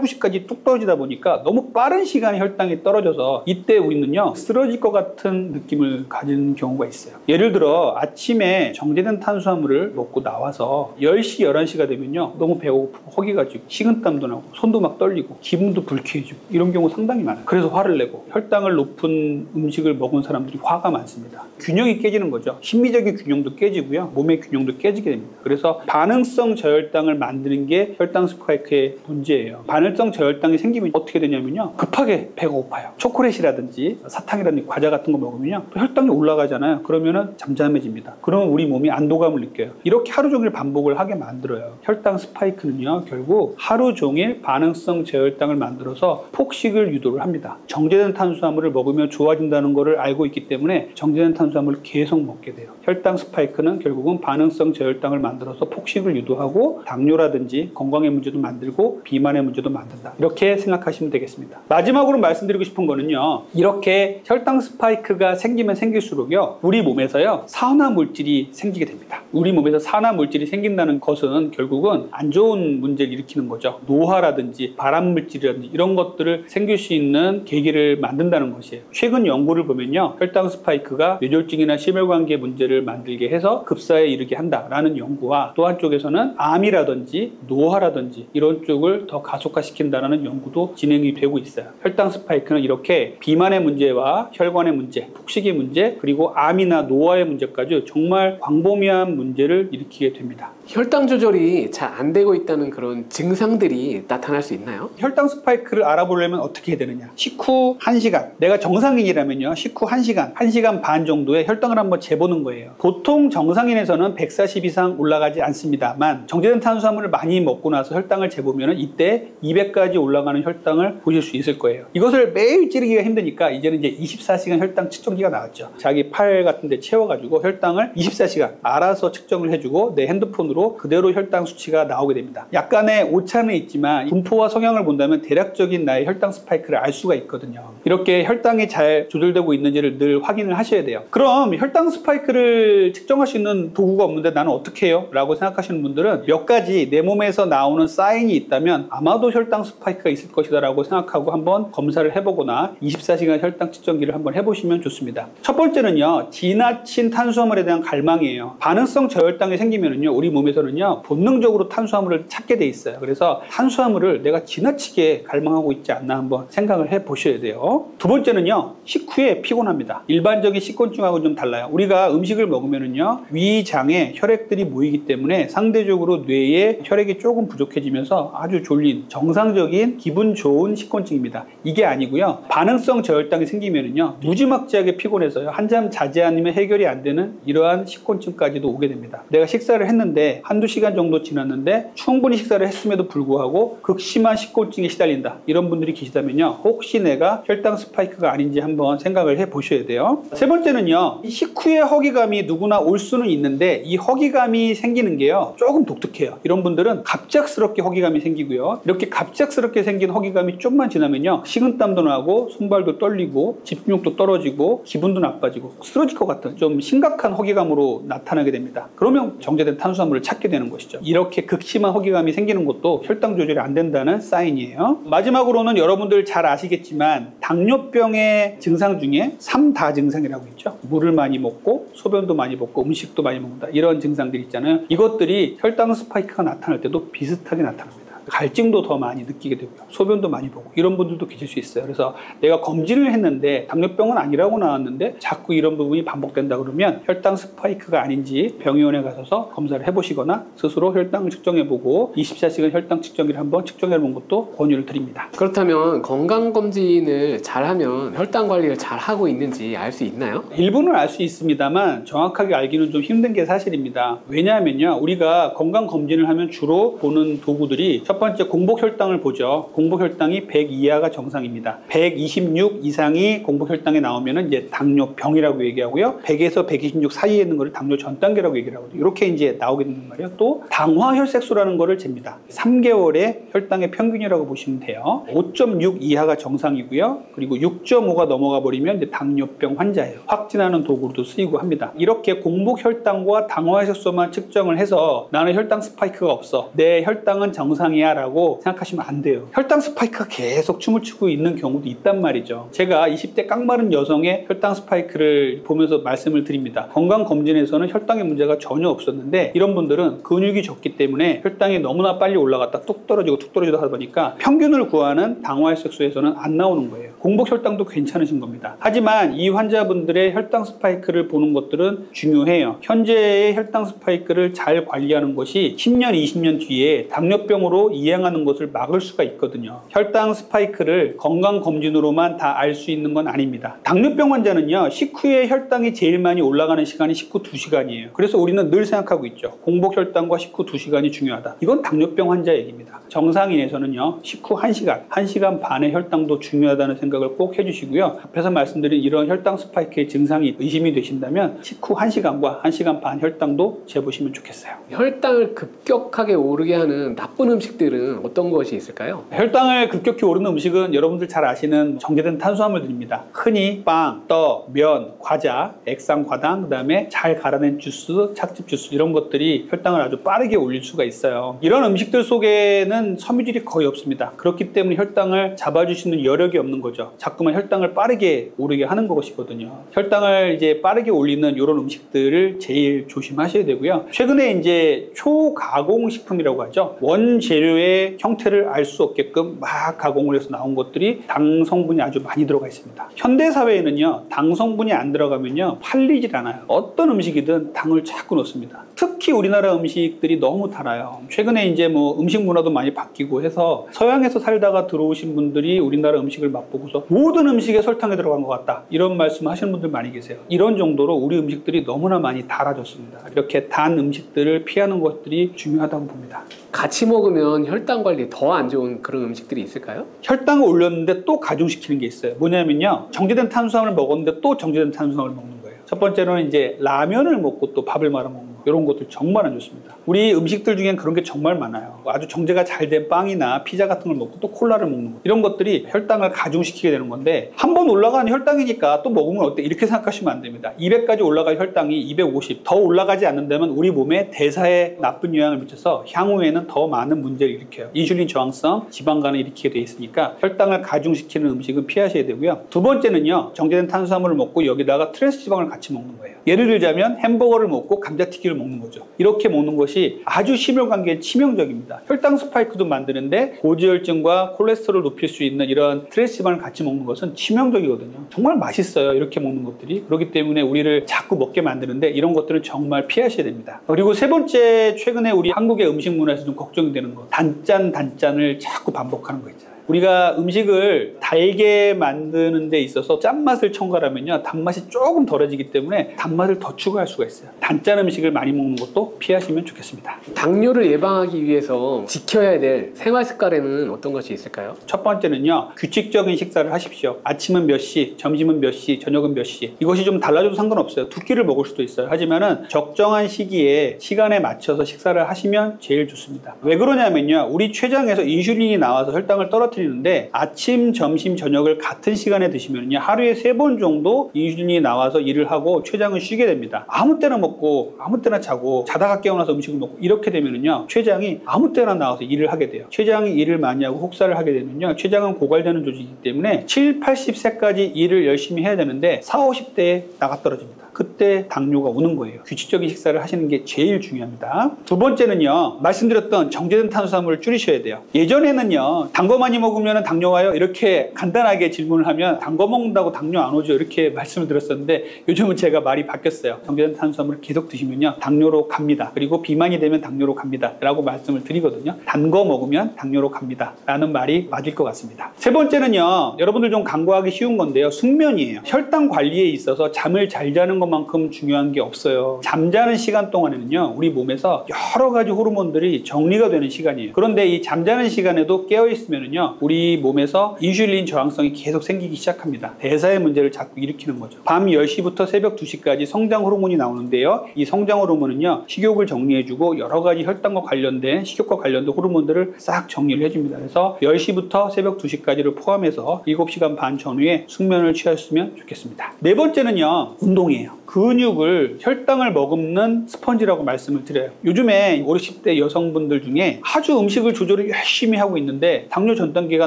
90까지 뚝 떨어지다 보니까 너무 빠른 시간에 혈당이 떨어져서 이때 우리는요. 쓰러질 것 같은 느낌을 가지는 경우가 있어요. 예를 들어 아침에 정제된 탄수화물을 먹고 나와서 10시, 11시가 되면요. 너무 배고프고 허기가 지고 식은땀도 나고 손도 막 떨리고 기분도 불쾌해지고 이런 경우 상당히 많아요. 그래서 화를 내고 혈당을 높은 음식을 먹은 사람들이 화가 많습니다. 균형이 깨지는 거죠. 심리적인 균형도 깨지고요. 몸의 균형도 깨지게 됩니다. 그래서 반응성 저혈당을 만드는 게 혈당 스파이크의 문제예요. 반응성 저혈당이 생기면 어떻게 되냐면요. 급하게 배가 고파요. 초콜릿이라든지 사탕이라든지 과자 같은 거 먹으면요. 또 혈당이 올라가잖아요. 그러면은 잠잠해집니다. 그러면 우리 몸이 안도감을 느껴요. 이렇게 하루 종일 반복을 하게 만들어요. 혈당 스파이크는요. 결국 하루 종일 반응성 저혈당을 만들어서 폭식을 유도를 합니다. 정제된 탄수화물을 먹으면 좋아진다는 것을 알고 있기 때문에 정제된 탄수화물을 계속 먹게 돼요. 혈당 스파이크는 결국은 반응성 저혈당을 만들어서 폭식을 유도하고 당뇨라든지 건강의 문제도 만들고 비만의 문제도 만든다. 이렇게 생각하시면 되겠습니다. 마지막으로 말씀드리고 싶은 거는요. 이렇게 혈당 스파이크가 생기면 생길수록요. 우리 몸에서요. 산화 물질이 생기게 됩니다. 우리 몸에서 산화 물질이 생긴다는 것은 결국은 안 좋은 문제를 일으키는 거죠. 노화라든지 발암 물질이라든지 이런 것들을 생길 수 있는 계기를 만든다는 것이에요. 최근 연구를 보면요. 혈당 스파이크가 뇌졸중이나 심혈관계 문제를 만들게 해서 급사에 이르게 한다라는 연구와 또 한쪽에서는 암이라든지 노화라든지 이런 쪽을 더 가속화시킨다는 연구도 진행이 되고 있어요. 혈당 스파이크는 이렇게 비만의 문제와 혈관의 문제, 폭식의 문제, 그리고 암이나 노화의 문제까지 정말 광범위한 문제를 일으키게 됩니다. 혈당 조절이 잘 안 되고 있다는 그런 증상들이 나타날 수 있나요? 혈당 스파이크를 알아보려면 어떻게 해야 되느냐? 식후 1시간, 내가 정상인이라면요. 식후 1시간, 1시간 반 정도의 혈당을 한번 재보는 거예요. 보통 정상인에서는 140 이상 올라가지 않습니다만 정제된 탄수화물을 많이 먹고 나서 혈당을 재보면 이때 200까지 올라가는 혈당을 보실 수 있을 거예요. 이것을 매일 찌르기가 힘드니까 이제는 이제 24시간 혈당 측정기가 나왔죠. 자기 팔 같은 데 채워가지고 혈당을 24시간 알아서 측정을 해주고 내 핸드폰으로 그대로 혈당 수치가 나오게 됩니다. 약간의 오차는 있지만 분포와 성향을 본다면 대략적인 나의 혈당 스파이크를 알 수가 있거든요. 이렇게 혈당이 잘 조절되고 있는지를 늘 확인을 하셔야 돼요. 그럼 혈당 스파이크를 측정할 수 있는 도구가 없는데 나는 어떻게 해요? 라고 생각하시는 분들은 몇 가지 내 몸에서 나오는 사인이 있다면 아마도 혈당 스파이크가 있을 것이다 라고 생각하고 한번 검사를 해보거나 24시간 혈당 측정기를 한번 해보시면 좋습니다. 첫 번째는요. 지나친 탄수화물에 대한 갈망이에요. 반응성 저혈당이 생기면은요. 우리 몸에서는요. 본능적으로 탄수화물을 찾게 돼 있어요. 그래서 탄수화물을 내가 지나치게 갈망하고 있지 않나 한번 생각을 해보셔야 돼요. 두 번째는요. 식후에 피곤합니다. 일반적인 식곤증하고 좀 달라요. 우리가 음식을 먹으면은요. 위장에 혈액들이 모이기 때문에 상대적으로 뇌에 혈액이 조금 부족해지면서 아주 졸린 정상적인 기분 좋은 식곤증입니다. 이게 아니고요. 반응성 저혈당이 생기면은요. 무지막지하게 피곤해서요. 한잠 자지 않으면 해결이 안 되는 이러한 식곤증까지도 오게 됩니다. 내가 식사를 했는데 한두 시간 정도 지났는데 충분히 식사를 했음에도 불구하고 극심한 식곤증에 시달린다. 이런 분들이 계시다면요. 혹시 내가 혈당 스파이크가 아닌지 한번 생각을 해보셔야 돼요. 세 번째는요. 식후에 허기감이 누구나 올 수는 있는데 이 허기감이 생기는 게요. 조금 독특해요. 이런 분들은 갑작스럽게 허기감이 생기고요. 이렇게 갑작스럽게 생긴 허기감이 좀만 지나면요. 식은땀도 나고 손발도 떨리고 집중력도 떨어지고 기분도 나빠지고 쓰러질 것 같은 좀 심각한 허기감으로 나타나게 됩니다. 그러면 정제된 탄수화물을 찾게 되는 것이죠. 이렇게 극심한 허기감이 생기는 것도 혈당 조절이 안 된다는 사인이에요. 마지막으로는 여러분들 잘 아시겠지만 당뇨병의 증상 중에 3다 증상이라고 있죠. 물을 많이 먹고 소변을 소변도 많이 볶고 음식도 많이 먹는다. 이런 증상들이 있잖아요. 이것들이 혈당 스파이크가 나타날 때도 비슷하게 나타납니다. 갈증도 더 많이 느끼게 되고요. 소변도 많이 보고 이런 분들도 계실 수 있어요. 그래서 내가 검진을 했는데 당뇨병은 아니라고 나왔는데 자꾸 이런 부분이 반복된다 그러면 혈당 스파이크가 아닌지 병의원에 가셔서 검사를 해보시거나 스스로 혈당을 측정해보고 24시간 혈당 측정기를 한번 측정해보는 것도 권유를 드립니다. 그렇다면 건강검진을 잘하면 혈당 관리를 잘하고 있는지 알 수 있나요? 일부는 알 수 있습니다만 정확하게 알기는 좀 힘든 게 사실입니다. 왜냐하면요, 우리가 건강검진을 하면 주로 보는 도구들이 첫 번째 공복혈당을 보죠. 공복혈당이 100 이하가 정상입니다. 126 이상이 공복혈당에 나오면은 이제 당뇨병이라고 얘기하고요. 100에서 126 사이에 있는 거를 당뇨 전 단계라고 얘기를 하거든요. 이렇게 이제 나오게 되는 말이에요. 또 당화혈색소라는 거를 잽니다. 3개월의 혈당의 평균이라고 보시면 돼요. 5.6 이하가 정상이고요. 그리고 6.5가 넘어가 버리면 이제 당뇨병 환자예요. 확진하는 도구로도 쓰이고 합니다. 이렇게 공복혈당과 당화혈색소만 측정을 해서 나는 혈당 스파이크가 없어, 내 혈당은 정상이야 라고 생각하시면 안 돼요. 혈당 스파이크가 계속 춤을 추고 있는 경우도 있단 말이죠. 제가 20대 깡마른 여성의 혈당 스파이크를 보면서 말씀을 드립니다. 건강검진에서는 혈당의 문제가 전혀 없었는데 이런 분들은 근육이 적기 때문에 혈당이 너무나 빨리 올라갔다 뚝 떨어지고 뚝 떨어지다 하다 보니까 평균을 구하는 당화혈색소에서는 안 나오는 거예요. 공복혈당도 괜찮으신 겁니다. 하지만 이 환자분들의 혈당 스파이크를 보는 것들은 중요해요. 현재의 혈당 스파이크를 잘 관리하는 것이 10년, 20년 뒤에 당뇨병으로 이행하는 것을 막을 수가 있거든요. 혈당 스파이크를 건강검진으로만 다 알 수 있는 건 아닙니다. 당뇨병 환자는요, 식후에 혈당이 제일 많이 올라가는 시간이 식후 2시간이에요. 그래서 우리는 늘 생각하고 있죠. 공복혈당과 식후 2시간이 중요하다. 이건 당뇨병 환자 얘기입니다. 정상인에서는요, 식후 1시간, 1시간 반의 혈당도 중요하다는 생각을 꼭 해주시고요. 앞에서 말씀드린 이런 혈당 스파이크의 증상이 의심이 되신다면 식후 1시간과 1시간 반 혈당도 재보시면 좋겠어요. 혈당을 급격하게 오르게 하는 나쁜 음식들은 어떤 것이 있을까요? 혈당을 급격히 오르는 음식은 여러분들 잘 아시는 정제된 탄수화물들입니다. 흔히 빵, 떡, 면, 과자, 액상과당, 그 다음에 잘 갈아낸 주스, 찻즙 주스 이런 것들이 혈당을 아주 빠르게 올릴 수가 있어요. 이런 음식들 속에는 섬유질이 거의 없습니다. 그렇기 때문에 혈당을 잡아주시는 여력이 없는 거죠. 자꾸만 혈당을 빠르게 오르게 하는 것이거든요. 혈당을 이제 빠르게 올리는 이런 음식들을 제일 조심하셔야 되고요. 최근에 이제 초가공식품이라고 하죠. 원재료의 형태를 알 수 없게끔 막 가공을 해서 나온 것들이 당 성분이 아주 많이 들어가 있습니다. 현대사회에는요, 당 성분이 안 들어가면요, 팔리질 않아요. 어떤 음식이든 당을 자꾸 넣습니다. 특히 우리나라 음식들이 너무 달아요. 최근에 이제 뭐 음식 문화도 많이 바뀌고 해서 서양에서 살다가 들어오신 분들이 우리나라 음식을 맛보고서 모든 음식에 설탕이 들어간 것 같다, 이런 말씀 하시는 분들 많이 계세요. 이런 정도로 우리 음식들이 너무나 많이 달아졌습니다. 이렇게 단 음식들을 피하는 것들이 중요하다고 봅니다. 같이 먹으면 혈당 관리에 더 안 좋은 그런 음식들이 있을까요? 혈당을 올렸는데 또 가중시키는 게 있어요. 뭐냐면요, 정제된 탄수화물을 먹었는데 또 정제된 탄수화물을 먹는 거예요. 첫 번째로는 이제 라면을 먹고 또 밥을 말아 먹는 거, 이런 것들 정말 안 좋습니다. 우리 음식들 중엔 그런 게 정말 많아요. 아주 정제가 잘 된 빵이나 피자 같은 걸 먹고 또 콜라를 먹는 거, 이런 것들이 혈당을 가중시키게 되는 건데, 한번 올라간 혈당이니까 또 먹으면 어때, 이렇게 생각하시면 안 됩니다. 200까지 올라갈 혈당이 250, 더 올라가지 않는다면 우리 몸에 대사에 나쁜 영향을 미쳐서 향후에는 더 많은 문제를 일으켜요. 인슐린 저항성, 지방간을 일으키게 돼 있으니까 혈당을 가중시키는 음식은 피하셔야 되고요. 두 번째는요, 정제된 탄수화물을 먹고 여기다가 트랜스 지방을 같이 먹는 거예요. 예를 들자면 햄버거를 먹고 감자튀김을 먹는 거죠. 이렇게 먹는 것이 아주 심혈관계에 치명적입니다. 혈당 스파이크도 만드는데 고지혈증과 콜레스테롤을 높일 수 있는 이런 트랜스 지방을 같이 먹는 것은 치명적이거든요. 정말 맛있어요, 이렇게 먹는 것들이. 그렇기 때문에 우리를 자꾸 먹게 만드는데 이런 것들은 정말 피하셔야 됩니다. 그리고 세 번째, 최근에 우리 한국의 음식 문화에서 좀 걱정이 되는 거, 단짠을 자꾸 반복하는 거 있잖아요. 우리가 음식을 달게 만드는 데 있어서 짠맛을 첨가하면요, 단맛이 조금 덜어지기 때문에 단맛을 더 추가할 수가 있어요. 단짠 음식을 많이 먹는 것도 피하시면 좋겠습니다. 당뇨를 예방하기 위해서 지켜야 될 생활 습관에는 어떤 것이 있을까요? 첫 번째는요, 규칙적인 식사를 하십시오. 아침은 몇 시, 점심은 몇 시, 저녁은 몇 시. 이것이 좀 달라져도 상관없어요. 두 끼를 먹을 수도 있어요. 하지만은 적정한 시기에 시간에 맞춰서 식사를 하시면 제일 좋습니다. 왜 그러냐면요, 우리 췌장에서 인슐린이 나와서 혈당을 떨어뜨리기 떨어뜨리는데 아침, 점심, 저녁을 같은 시간에 드시면요 하루에 3번 정도 인슐린이 나와서 일을 하고 췌장은 쉬게 됩니다. 아무 때나 먹고 아무 때나 자고 자다가 깨어나서 음식을 먹고 이렇게 되면은요 췌장이 아무 때나 나와서 일을 하게 돼요. 췌장이 일을 많이 하고 혹사를 하게 되면요 췌장은 고갈되는 조직이기 때문에 7, 80세까지 일을 열심히 해야 되는데 40, 50대에 나가 떨어집니다. 그때 당뇨가 오는 거예요. 규칙적인 식사를 하시는 게 제일 중요합니다. 두 번째는요, 말씀드렸던 정제된 탄수화물을 줄이셔야 돼요. 예전에는요, 단 거 많이 먹으면 당뇨 와요? 이렇게 간단하게 질문을 하면 단 거 먹는다고 당뇨 안 오죠? 이렇게 말씀을 드렸었는데 요즘은 제가 말이 바뀌었어요. 정제된 탄수화물을 계속 드시면요, 당뇨로 갑니다. 그리고 비만이 되면 당뇨로 갑니다. 라고 말씀을 드리거든요. 단 거 먹으면 당뇨로 갑니다. 라는 말이 맞을 것 같습니다. 세 번째는요, 여러분들 좀 간과하기 쉬운 건데요. 숙면이에요. 혈당 관리에 있어서 잠을 잘 자는 것만큼 중요한 게 없어요. 잠자는 시간 동안에는요 우리 몸에서 여러 가지 호르몬들이 정리가 되는 시간이에요. 그런데 이 잠자는 시간에도 깨어 있으면은요 우리 몸에서 인슐린 저항성이 계속 생기기 시작합니다. 대사의 문제를 자꾸 일으키는 거죠. 밤 10시부터 새벽 2시까지 성장 호르몬이 나오는데요, 이 성장 호르몬은요 식욕을 정리해주고 여러 가지 혈당과 관련된 식욕과 관련된 호르몬들을 싹 정리를 해줍니다. 그래서 10시부터 새벽 2시까지를 포함해서 7시간 반 전후에 숙면을 취하셨으면 좋겠습니다. 네 번째는요 운동이에요. 근육을 혈당을 머금는 스펀지라고 말씀을 드려요. 요즘에 50, 60대 여성분들 중에 아주 음식을 조절을 열심히 하고 있는데 당뇨 전 단계가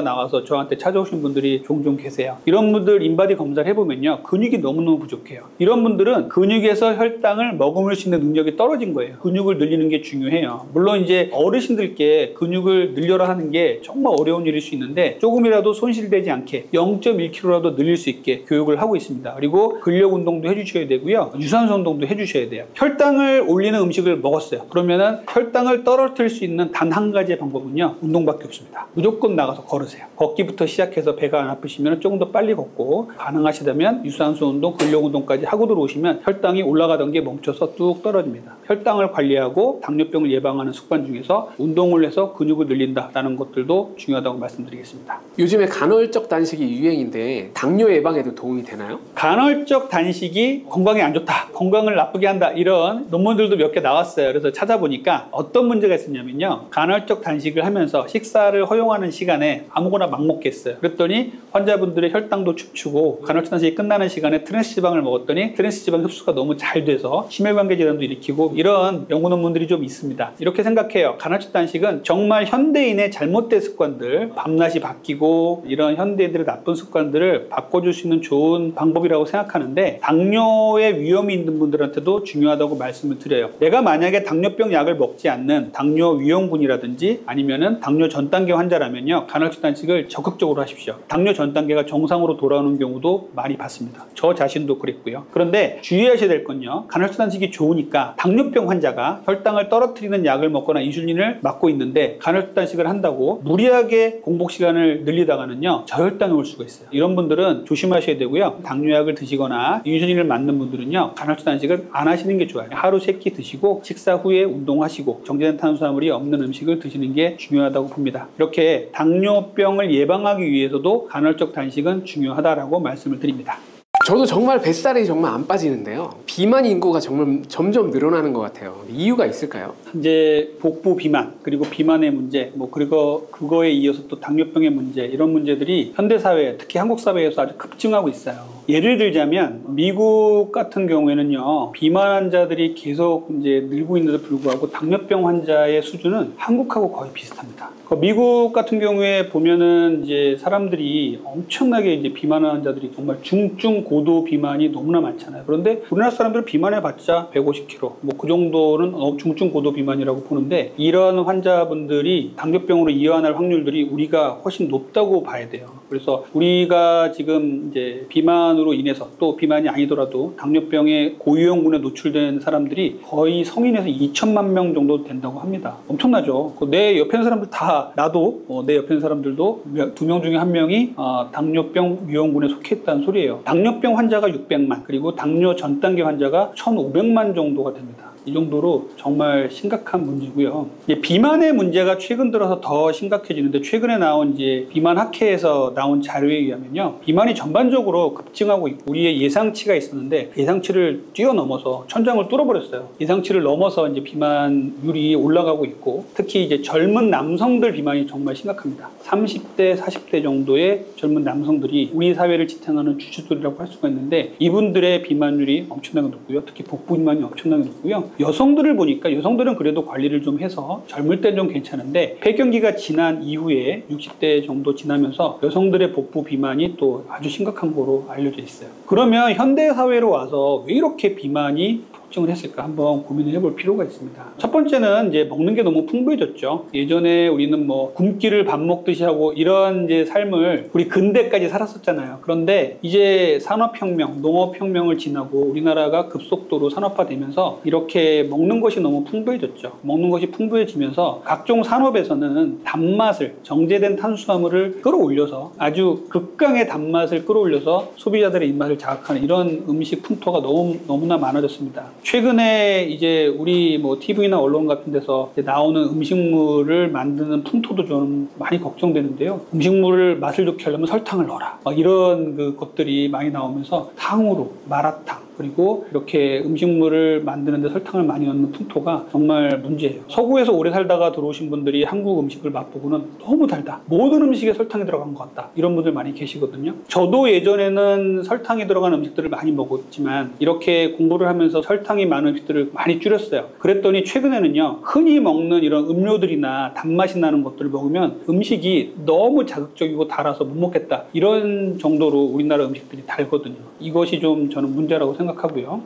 나와서 저한테 찾아오신 분들이 종종 계세요. 이런 분들 인바디 검사를 해보면요 근육이 너무너무 부족해요. 이런 분들은 근육에서 혈당을 머금을 수 있는 능력이 떨어진 거예요. 근육을 늘리는 게 중요해요. 물론 이제 어르신들께 근육을 늘려라 하는 게 정말 어려운 일일 수 있는데 조금이라도 손실되지 않게 0.1kg라도 늘릴 수 있게 교육을 하고 있습니다. 그리고 근력 운동도 해주셔야 되고요, 유산소 운동도 해주셔야 돼요. 혈당을 올리는 음식을 먹었어요. 그러면은 혈당을 떨어뜨릴 수 있는 단 한 가지의 방법은요 운동밖에 없습니다. 무조건 나가서 걸으세요. 걷기부터 시작해서 배가 안 아프시면 조금 더 빨리 걷고, 가능하시다면 유산소 운동, 근력 운동까지 하고 들어오시면 혈당이 올라가던 게 멈춰서 뚝 떨어집니다. 혈당을 관리하고 당뇨병을 예방하는 습관 중에서 운동을 해서 근육을 늘린다라는 것들도 중요하다고 말씀드리겠습니다. 요즘에 간헐적 단식이 유행인데 당뇨 예방에도 도움이 되나요? 간헐적 단식이 건강에 안 좋다, 건강을 나쁘게 한다, 이런 논문들도 몇 개 나왔어요. 그래서 찾아보니까 어떤 문제가 있었냐면요, 간헐적 단식을 하면서 식사를 허용하는 시간에 아무거나 막 먹겠어요. 그랬더니 환자분들의 혈당도 춤추고, 간헐적 단식이 끝나는 시간에 트랜스지방을 먹었더니 트랜스지방 흡수가 너무 잘 돼서 심혈관계 질환도 일으키고, 이런 연구 논문들이 좀 있습니다. 이렇게 생각해요. 간헐적 단식은 정말 현대인의 잘못된 습관들, 밤낮이 바뀌고 이런 현대인들의 나쁜 습관들을 바꿔줄 수 있는 좋은 방법이라고 생각하는데, 당뇨의 위험이 있는 분들한테도 중요하다고 말씀을 드려요. 내가 만약에 당뇨병 약을 먹지 않는 당뇨 위험군이라든지 아니면은 당뇨 전 단계 환자라면요, 간헐적 단식을 적극적으로 하십시오. 당뇨 전 단계가 정상으로 돌아오는 경우도 많이 봤습니다. 저 자신도 그랬고요. 그런데 주의하셔야 될 건요, 간헐적 단식이 좋으니까 당뇨병 환자가 혈당을 떨어뜨리는 약을 먹거나 인슐린을 맞고 있는데 간헐적 단식을 한다고 무리하게 공복 시간을 늘리다가는요 저혈당이 올 수가 있어요. 이런 분들은 조심하셔야 되고요, 당뇨약을 드시거나 인슐린을 맞는 분들은요 간헐적 단식을 안 하시는 게 좋아요. 하루 3끼 드시고 식사 후에 운동하시고 정제된 탄수화물이 없는 음식을 드시는 게 중요하다고 봅니다. 이렇게 당뇨병을 예방하기 위해서도 간헐적 단식은 중요하다라고 말씀을 드립니다. 저도 정말 뱃살이 정말 안 빠지는데요, 비만 인구가 정말 점점 늘어나는 것 같아요. 이유가 있을까요? 이제 복부 비만, 그리고 비만의 문제, 그리고 그거에 이어서 또 당뇨병의 문제, 이런 문제들이 현대사회, 특히 한국 사회에서 아주 급증하고 있어요. 예를 들자면 미국 같은 경우에는요 비만 환자들이 계속 이제 늘고 있는데도 불구하고 당뇨병 환자의 수준은 한국하고 거의 비슷합니다. 미국 같은 경우에 보면은 이제 사람들이 엄청나게 이제 비만 환자들이 정말 중증 고도 비만이 너무나 많잖아요. 그런데 우리나라 사람들은 비만해봤자 150kg, 그 정도는 중증 고도 비만이라고 보는데, 이런 환자분들이 당뇨병으로 이완할 확률들이 우리가 훨씬 높다고 봐야 돼요. 그래서 우리가 지금 이제 비만으로 인해서, 또 비만이 아니더라도 당뇨병의 고위험군에 노출된 사람들이 거의 성인에서 2천만 명 정도 된다고 합니다. 엄청나죠. 내 옆에 있는 사람들 다, 나도 내 옆에 있는 사람들도 2명 중에 1명이 당뇨병 위험군에 속해 있다는 소리예요. 당뇨병 환자가 600만, 그리고 당뇨 전 단계 환자가 1,500만 정도가 됩니다. 이 정도로 정말 심각한 문제고요. 비만의 문제가 최근 들어서 더 심각해지는데 최근에 나온 이제 비만 학회에서 나온 자료에 의하면요. 비만이 전반적으로 급증하고 있고 우리의 예상치가 있었는데 예상치를 뛰어넘어서 천장을 뚫어버렸어요. 예상치를 넘어서 이제 비만율이 올라가고 있고 특히 이제 젊은 남성들 비만이 정말 심각합니다. 30대, 40대 정도의 젊은 남성들이 우리 사회를 지탱하는 주축들이라고 할 수가 있는데 이분들의 비만율이 엄청나게 높고요. 특히 복부 비만이 엄청나게 높고요. 여성들을 보니까 여성들은 그래도 관리를 좀 해서 젊을 때 좀 괜찮은데 폐경기가 지난 이후에 60대 정도 지나면서 여성들의 복부 비만이 또 아주 심각한 거로 알려져 있어요. 그러면 현대 사회로 와서 왜 이렇게 비만이 폭증을 했을까 한번 고민을 해볼 필요가 있습니다. 첫 번째는 이제 먹는 게 너무 풍부해졌죠. 예전에 우리는 뭐 굶기를 밥 먹듯이 하고 이런 이제 삶을 우리 근대까지 살았었잖아요. 그런데 이제 산업혁명, 농업혁명을 지나고 우리나라가 급속도로 산업화되면서 이렇게 먹는 것이 너무 풍부해졌죠. 먹는 것이 풍부해지면서 각종 산업에서는 단맛을, 정제된 탄수화물을 끌어올려서 아주 극강의 단맛을 끌어올려서 소비자들의 입맛을 자극하는 이런 음식 풍토가 너무나 많아졌습니다. 최근에 이제 우리 뭐 TV나 언론 같은 데서 나오는 음식물을 만드는 풍토도 좀 많이 걱정되는데요. 음식물을 맛을 좋게 하려면 설탕을 넣어라. 막 이런 것들이 많이 나오면서 탕후루, 마라탕, 그리고 이렇게 음식물을 만드는데 설탕을 많이 넣는 풍토가 정말 문제예요. 서구에서 오래 살다가 들어오신 분들이 한국 음식을 맛보고는 너무 달다. 모든 음식에 설탕이 들어간 것 같다. 이런 분들 많이 계시거든요. 저도 예전에는 설탕이 들어간 음식들을 많이 먹었지만 이렇게 공부를 하면서 설탕이 많은 음식들을 많이 줄였어요. 그랬더니 최근에는요. 흔히 먹는 이런 음료들이나 단맛이 나는 것들을 먹으면 음식이 너무 자극적이고 달아서 못 먹겠다. 이런 정도로 우리나라 음식들이 달거든요. 이것이 좀 저는 문제라고 생각하고요.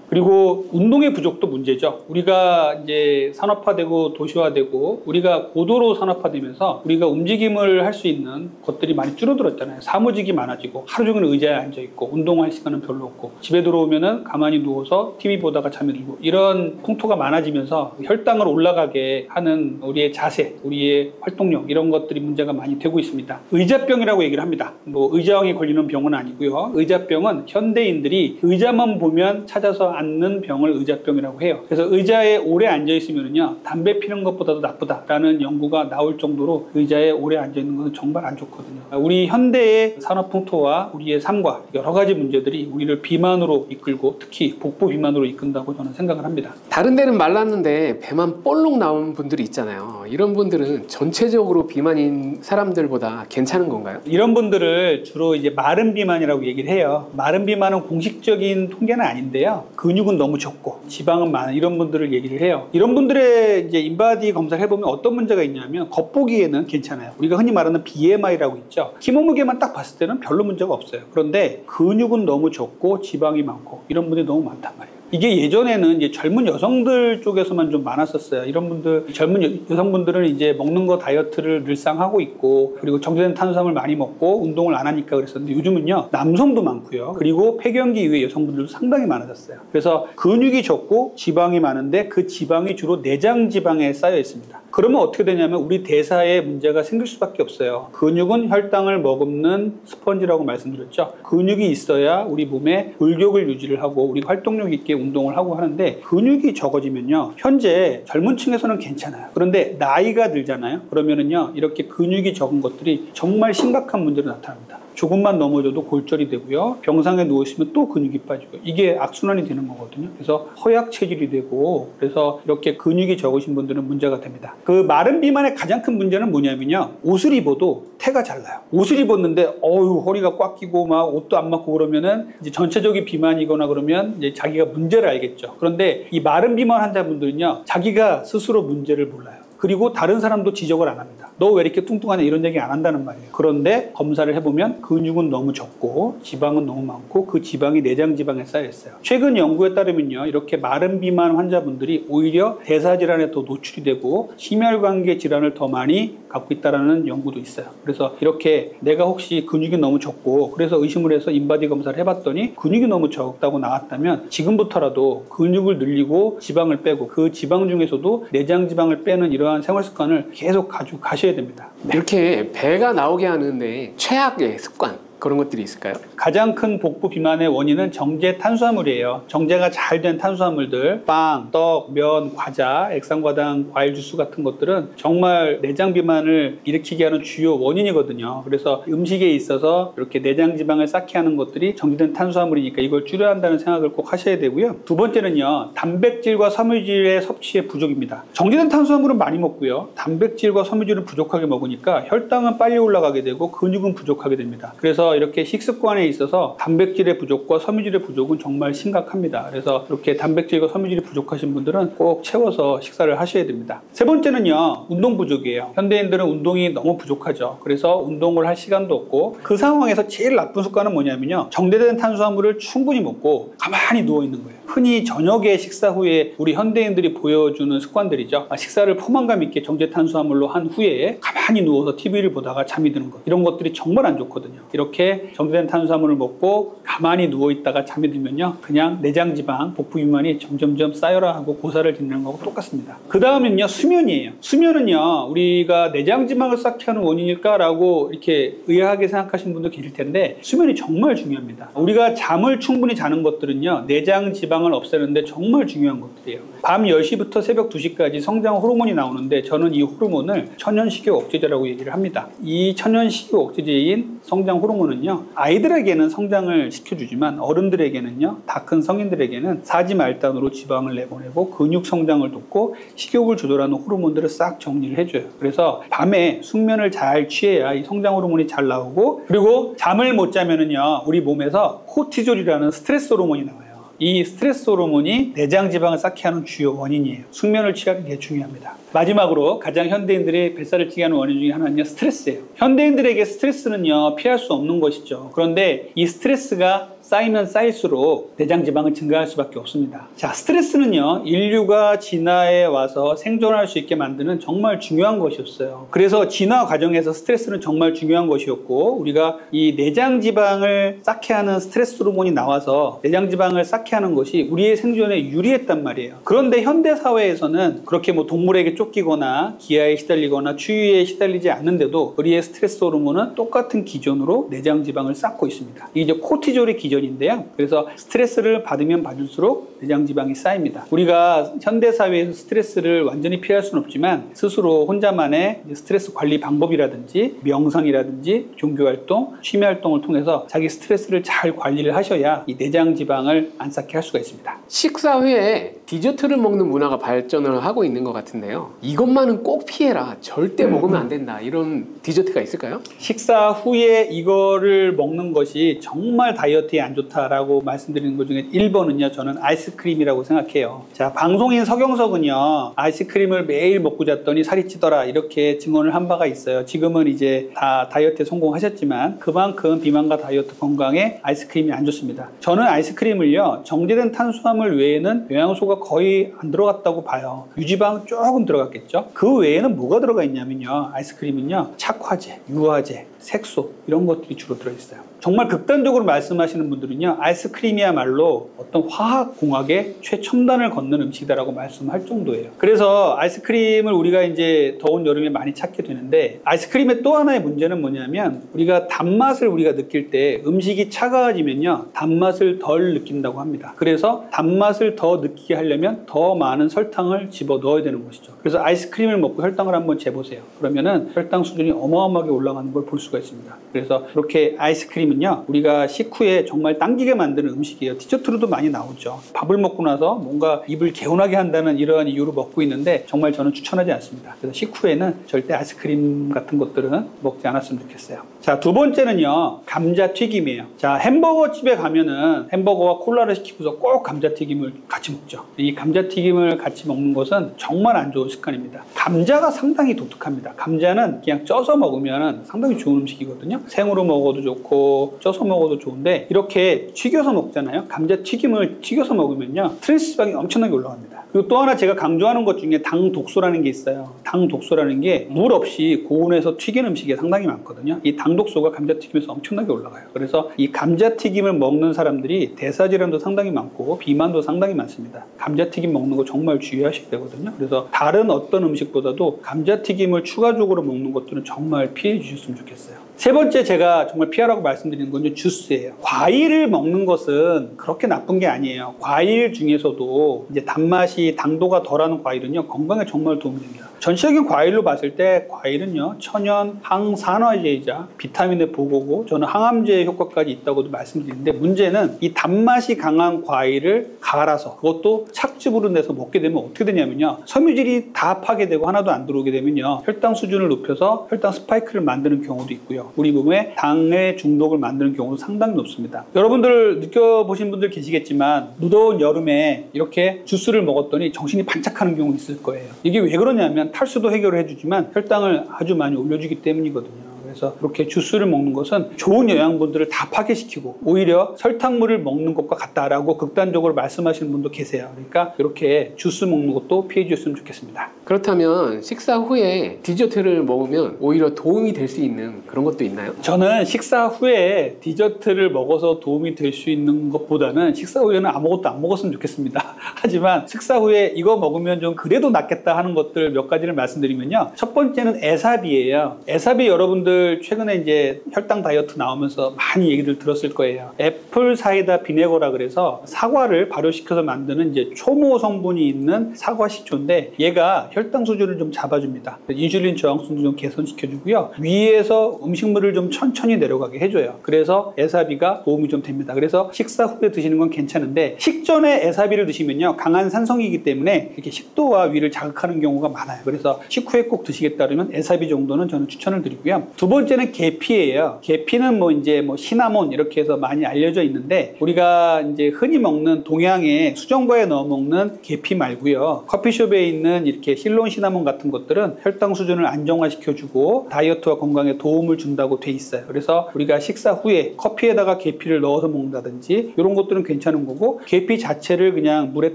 그리고 운동의 부족도 문제죠. 우리가 이제 산업화되고 도시화되고 우리가 고도로 산업화되면서 우리가 움직임을 할 수 있는 것들이 많이 줄어들었잖아요. 사무직이 많아지고 하루 종일 의자에 앉아 있고 운동할 시간은 별로 없고 집에 들어오면은 가만히 누워서 TV 보다가 잠이 들고 이런 풍토가 많아지면서 혈당을 올라가게 하는 우리의 자세, 우리의 활동력 이런 것들이 문제가 많이 되고 있습니다. 의자병이라고 얘기를 합니다. 뭐 의자왕이 걸리는 병은 아니고요. 의자병은 현대인들이 의자만 보면 찾아서 앉는 병을 의자병이라고 해요. 그래서 의자에 오래 앉아 있으면요 담배 피는 것보다도 나쁘다라는 연구가 나올 정도로 의자에 오래 앉아 있는 것은 정말 안 좋거든요. 우리 현대의 산업 풍토와 우리의 삶과 여러 가지 문제들이 우리를 비만으로 이끌고 특히 복부 비만으로 이끈다고 저는 생각을 합니다. 다른 데는 말랐는데 배만 볼록 나오는 분들이 있잖아요. 이런 분들은 전체적으로 비만인 사람들보다 괜찮은 건가요? 이런 분들을 주로 이제 마른 비만이라고 얘기를 해요. 마른 비만은 공식적인 통계는 아닌데요. 근육은 너무 적고 지방은 많은 이런 분들을 얘기를 해요. 이런 분들의 이제 인바디 검사를 해보면 어떤 문제가 있냐면 겉보기에는 괜찮아요. 우리가 흔히 말하는 BMI라고 있죠. 키 몸무게만 딱 봤을 때는 별로 문제가 없어요. 그런데 근육은 너무 적고 지방이 많고 이런 분들이 너무 많단 말이에요. 이게 예전에는 이제 젊은 여성들 쪽에서만 좀 많았었어요. 이런 분들, 젊은 여성분들은 이제 먹는 거 다이어트를 늘상 하고 있고, 그리고 정제된 탄수화물 많이 먹고, 운동을 안 하니까 그랬었는데 요즘은요, 남성도 많고요. 그리고 폐경기 이후에 여성분들도 상당히 많아졌어요. 그래서 근육이 적고 지방이 많은데 그 지방이 주로 내장 지방에 쌓여 있습니다. 그러면 어떻게 되냐면 우리 대사에 문제가 생길 수밖에 없어요. 근육은 혈당을 머금는 스펀지라고 말씀드렸죠. 근육이 있어야 우리 몸에 골격을 유지를 하고 우리가 활동력 있게 운동을 하고 하는데 근육이 적어지면요. 현재 젊은 층에서는 괜찮아요. 그런데 나이가 들잖아요. 그러면은요. 이렇게 근육이 적은 것들이 정말 심각한 문제로 나타납니다. 조금만 넘어져도 골절이 되고요. 병상에 누워있으면 또 근육이 빠지고 이게 악순환이 되는 거거든요. 그래서 허약 체질이 되고 그래서 이렇게 근육이 적으신 분들은 문제가 됩니다. 그 마른 비만의 가장 큰 문제는 뭐냐면요. 옷을 입어도 태가 잘 나요. 옷을 입었는데 허리가 꽉 끼고 막 옷도 안 맞고 그러면은 이제 전체적인 비만이거나 그러면 이제 자기가 문제를 알겠죠. 그런데 이 마른 비만 환자분들은요. 자기가 스스로 문제를 몰라요. 그리고 다른 사람도 지적을 안 합니다. 너 왜 이렇게 뚱뚱하냐 이런 얘기 안 한다는 말이에요. 그런데 검사를 해보면 근육은 너무 적고 지방은 너무 많고 그 지방이 내장 지방에 쌓여 있어요. 최근 연구에 따르면요. 이렇게 마른 비만 환자분들이 오히려 대사질환에 더 노출이 되고 심혈관계 질환을 더 많이 갖고 있다는 연구도 있어요. 그래서 이렇게 내가 혹시 근육이 너무 적고 그래서 의심을 해서 인바디 검사를 해봤더니 근육이 너무 적다고 나왔다면 지금부터라도 근육을 늘리고 지방을 빼고 그 지방 중에서도 내장 지방을 빼는 이러한 생활 습관을 계속 가지고 가셔야 됩니다. 이렇게 배가 나오게 하는데 최악의 습관 그런 것들이 있을까요? 가장 큰 복부 비만의 원인은 정제 탄수화물이에요. 정제가 잘 된 탄수화물들, 빵, 떡, 면, 과자, 액상과당, 과일 주스 같은 것들은 정말 내장 비만을 일으키게 하는 주요 원인이거든요. 그래서 음식에 있어서 이렇게 내장 지방을 쌓게 하는 것들이 정제된 탄수화물이니까 이걸 줄여야 한다는 생각을 꼭 하셔야 되고요. 두 번째는요, 단백질과 섬유질의 섭취의 부족입니다. 정제된 탄수화물은 많이 먹고요, 단백질과 섬유질은 부족하게 먹으니까 혈당은 빨리 올라가게 되고 근육은 부족하게 됩니다. 그래서 이렇게 식습관에 있어서 단백질의 부족과 섬유질의 부족은 정말 심각합니다. 그래서 이렇게 단백질과 섬유질이 부족하신 분들은 꼭 채워서 식사를 하셔야 됩니다. 세 번째는요, 운동 부족이에요. 현대인들은 운동이 너무 부족하죠. 그래서 운동을 할 시간도 없고, 그 상황에서 제일 나쁜 습관은 뭐냐면요, 정제된 탄수화물을 충분히 먹고 가만히 누워 있는 거예요. 흔히 저녁에 식사 후에 우리 현대인들이 보여주는 습관들이죠. 식사를 포만감 있게 정제 탄수화물로 한 후에 가만히 누워서 TV를 보다가 잠이 드는 것, 이런 것들이 정말 안 좋거든요. 이렇게 정제된 탄수화물을 먹고 가만히 누워 있다가 잠이 들면요, 그냥 내장 지방, 복부 비만이 점점점 쌓여라 하고 고사를 짓는 거하고 똑같습니다. 그 다음은요, 수면이에요. 수면은요, 우리가 내장 지방을 쌓게 하는 원인일까라고 이렇게 의아하게 생각하시는 분도 계실 텐데, 수면이 정말 중요합니다. 우리가 잠을 충분히 자는 것들은요, 내장 지방을 없애는데 정말 중요한 것들이에요. 밤 10시부터 새벽 2시까지 성장 호르몬이 나오는데, 저는 이 호르몬을 천연식욕 억제제라고 얘기를 합니다. 이 천연식욕 억제제인 성장 호르몬은요, 아이들에게는 성장을 시켜주지만 어른들에게는요, 다 큰 성인들에게는 사지말단으로 지방을 내보내고 근육 성장을 돕고 식욕을 조절하는 호르몬들을 싹 정리를 해줘요. 그래서 밤에 숙면을 잘 취해야 이 성장 호르몬이 잘 나오고, 그리고 잠을 못 자면은요, 우리 몸에서 코티졸이라는 스트레스 호르몬이 나와요. 이 스트레스 호르몬이 내장 지방을 쌓게 하는 주요 원인이에요. 숙면을 취하는 게 중요합니다. 마지막으로 가장 현대인들이 뱃살을 찌게 하는 원인 중에 하나는요, 스트레스예요. 현대인들에게 스트레스는요, 피할 수 없는 것이죠. 그런데 이 스트레스가 쌓이면 쌓일수록 내장 지방은 증가할 수밖에 없습니다. 자, 스트레스는요, 인류가 진화에 와서 생존할 수 있게 만드는 정말 중요한 것이었어요. 그래서 진화 과정에서 스트레스는 정말 중요한 것이었고, 우리가 이 내장 지방을 쌓게 하는 스트레스 호르몬이 나와서 내장 지방을 쌓게 하는 것이 우리의 생존에 유리했단 말이에요. 그런데 현대 사회에서는 그렇게 뭐 동물에게 쫓기거나 기아에 시달리거나 추위에 시달리지 않는데도 우리의 스트레스 호르몬은 똑같은 기전으로 내장 지방을 쌓고 있습니다. 이게 이제 코티졸의 기전인데요. 그래서 스트레스를 받으면 받을수록 내장 지방이 쌓입니다. 우리가 현대 사회에서 스트레스를 완전히 피할 수는 없지만 스스로 혼자만의 스트레스 관리 방법이라든지 명상이라든지 종교 활동, 취미 활동을 통해서 자기 스트레스를 잘 관리를 하셔야 이 내장 지방을 안 쌓게 할 수가 있습니다. 식사 후에 디저트를 먹는 문화가 발전을 하고 있는 것 같은데요. 이것만은 꼭 피해라, 절대 먹으면 안 된다, 이런 디저트가 있을까요? 식사 후에 이거를 먹는 것이 정말 다이어트에 안 좋다라고 말씀드리는 것 중에 1번은요, 저는 아이스크림이라고 생각해요. 자, 방송인 서경석은요, 아이스크림을 매일 먹고 잤더니 살이 찌더라, 이렇게 증언을 한 바가 있어요. 지금은 이제 다 다이어트에 성공하셨지만 그만큼 비만과 다이어트 건강에 아이스크림이 안 좋습니다. 저는 아이스크림을요, 정제된 탄수화물 외에는 영양소가 거의 안 들어갔다고 봐요. 유지방 조금 들어갔겠죠. 그 외에는 뭐가 들어가 있냐면요, 아이스크림은요, 착화제, 유화제, 색소, 이런 것들이 주로 들어있어요. 정말 극단적으로 말씀하시는 분들은요, 아이스크림이야말로 어떤 화학공학의 최첨단을 걷는 음식이다라고 말씀할 정도예요. 그래서 아이스크림을 우리가 이제 더운 여름에 많이 찾게 되는데, 아이스크림의 또 하나의 문제는 뭐냐면, 우리가 단맛을 우리가 느낄 때 음식이 차가워지면요, 단맛을 덜 느낀다고 합니다. 그래서 단맛을 더 느끼게 하려면 더 많은 설탕을 집어 넣어야 되는 것이죠. 그래서 아이스크림을 먹고 혈당을 한번 재보세요. 그러면은 혈당 수준이 어마어마하게 올라가는 걸 볼 수가 있습니다. 그래서 이렇게 아이스크림은요, 우리가 식후에 정말 당기게 만드는 음식이에요. 디저트로도 많이 나오죠. 밥을 먹고 나서 뭔가 입을 개운하게 한다는 이러한 이유로 먹고 있는데, 정말 저는 추천하지 않습니다. 그래서 식후에는 절대 아이스크림 같은 것들은 먹지 않았으면 좋겠어요. 자, 두 번째는요, 감자튀김이에요. 자, 햄버거 집에 가면은 햄버거와 콜라를 시키고서 꼭 감자튀김을 같이 먹죠. 이 감자튀김을 같이 먹는 것은 정말 안 좋은 습관입니다. 감자가 상당히 독특합니다. 감자는 그냥 쪄서 먹으면 상당히 좋은 음식이거든요. 생으로 먹어도 좋고 쪄서 먹어도 좋은데, 이렇게 튀겨서 먹잖아요. 감자튀김을 튀겨서 먹으면요, 트랜스 지방이 엄청나게 올라갑니다. 그리고 또 하나 제가 강조하는 것 중에 당 독소라는 게 있어요. 당 독소라는 게 물 없이 고온에서 튀긴 음식이 상당히 많거든요. 이 당 독소가 감자튀김에서 엄청나게 올라가요. 그래서 이 감자튀김을 먹는 사람들이 대사질환도 상당히 많고 비만도 상당히 많습니다. 감자튀김 먹는 거 정말 주의하셔야 되거든요. 그래서 다른 어떤 음식보다도 감자튀김을 추가적으로 먹는 것들은 정말 피해 주셨으면 좋겠어요. 세 번째 제가 정말 피하라고 말씀드리는 건 주스예요. 과일을 먹는 것은 그렇게 나쁜 게 아니에요. 과일 중에서도 이제 단맛이 당도가 덜하는 과일은요 건강에 정말 도움이 됩니다. 전체적인 과일로 봤을 때 과일은요 천연 항산화제이자 비타민의 보고고 저는 항암제 효과까지 있다고도 말씀드리는데 문제는 이 단맛이 강한 과일을 갈아서 그것도 착즙으로 내서 먹게 되면 어떻게 되냐면요 섬유질이 다 파괴되고 하나도 안 들어오게 되면요 혈당 수준을 높여서 혈당 스파이크를 만드는 경우도 있고요 우리 몸에 당의 중독을 만드는 경우도 상당히 높습니다. 여러분들 느껴보신 분들 계시겠지만 무더운 여름에 이렇게 주스를 먹었더니 정신이 반짝하는 경우 있을 거예요. 이게 왜 그러냐면 탈수도 해결을 해주지만 혈당을 아주 많이 올려주기 때문이거든요. 그래서 그렇게 주스를 먹는 것은 좋은 영양분들을 다 파괴시키고 오히려 설탕물을 먹는 것과 같다라고 극단적으로 말씀하시는 분도 계세요. 그러니까 이렇게 주스 먹는 것도 피해 주셨으면 좋겠습니다. 그렇다면 식사 후에 디저트를 먹으면 오히려 도움이 될 수 있는 그런 것도 있나요? 저는 식사 후에 디저트를 먹어서 도움이 될 수 있는 것보다는 식사 후에는 아무것도 안 먹었으면 좋겠습니다. 하지만 식사 후에 이거 먹으면 좀 그래도 낫겠다 하는 것들 몇 가지를 말씀드리면요. 첫 번째는 에사비예요. 에사비 여러분들 최근에 이제 혈당 다이어트 나오면서 많이 얘기를 들었을 거예요. 애플 사이다 비네거라 그래서 사과를 발효시켜서 만드는 이제 초모 성분이 있는 사과 식초인데 얘가 혈당 수준을 좀 잡아줍니다. 인슐린 저항성도 좀 개선시켜주고요. 위에서 음식물을 좀 천천히 내려가게 해줘요. 그래서 에사비가 도움이 좀 됩니다. 그래서 식사 후에 드시는 건 괜찮은데 식전에 에사비를 드시면요 강한 산성이기 때문에 이렇게 식도와 위를 자극하는 경우가 많아요. 그래서 식후에 꼭 드시겠다 그러면 에사비 정도는 저는 추천을 드리고요. 두 번째는 계피예요. 계피는 이제 시나몬 이렇게 해서 많이 알려져 있는데 우리가 이제 흔히 먹는 동양의 수정과에 넣어 먹는 계피 말고요. 커피숍에 있는 이렇게 실론 시나몬 같은 것들은 혈당 수준을 안정화시켜주고 다이어트와 건강에 도움을 준다고 돼 있어요. 그래서 우리가 식사 후에 커피에다가 계피를 넣어서 먹는다든지 이런 것들은 괜찮은 거고 계피 자체를 그냥 물에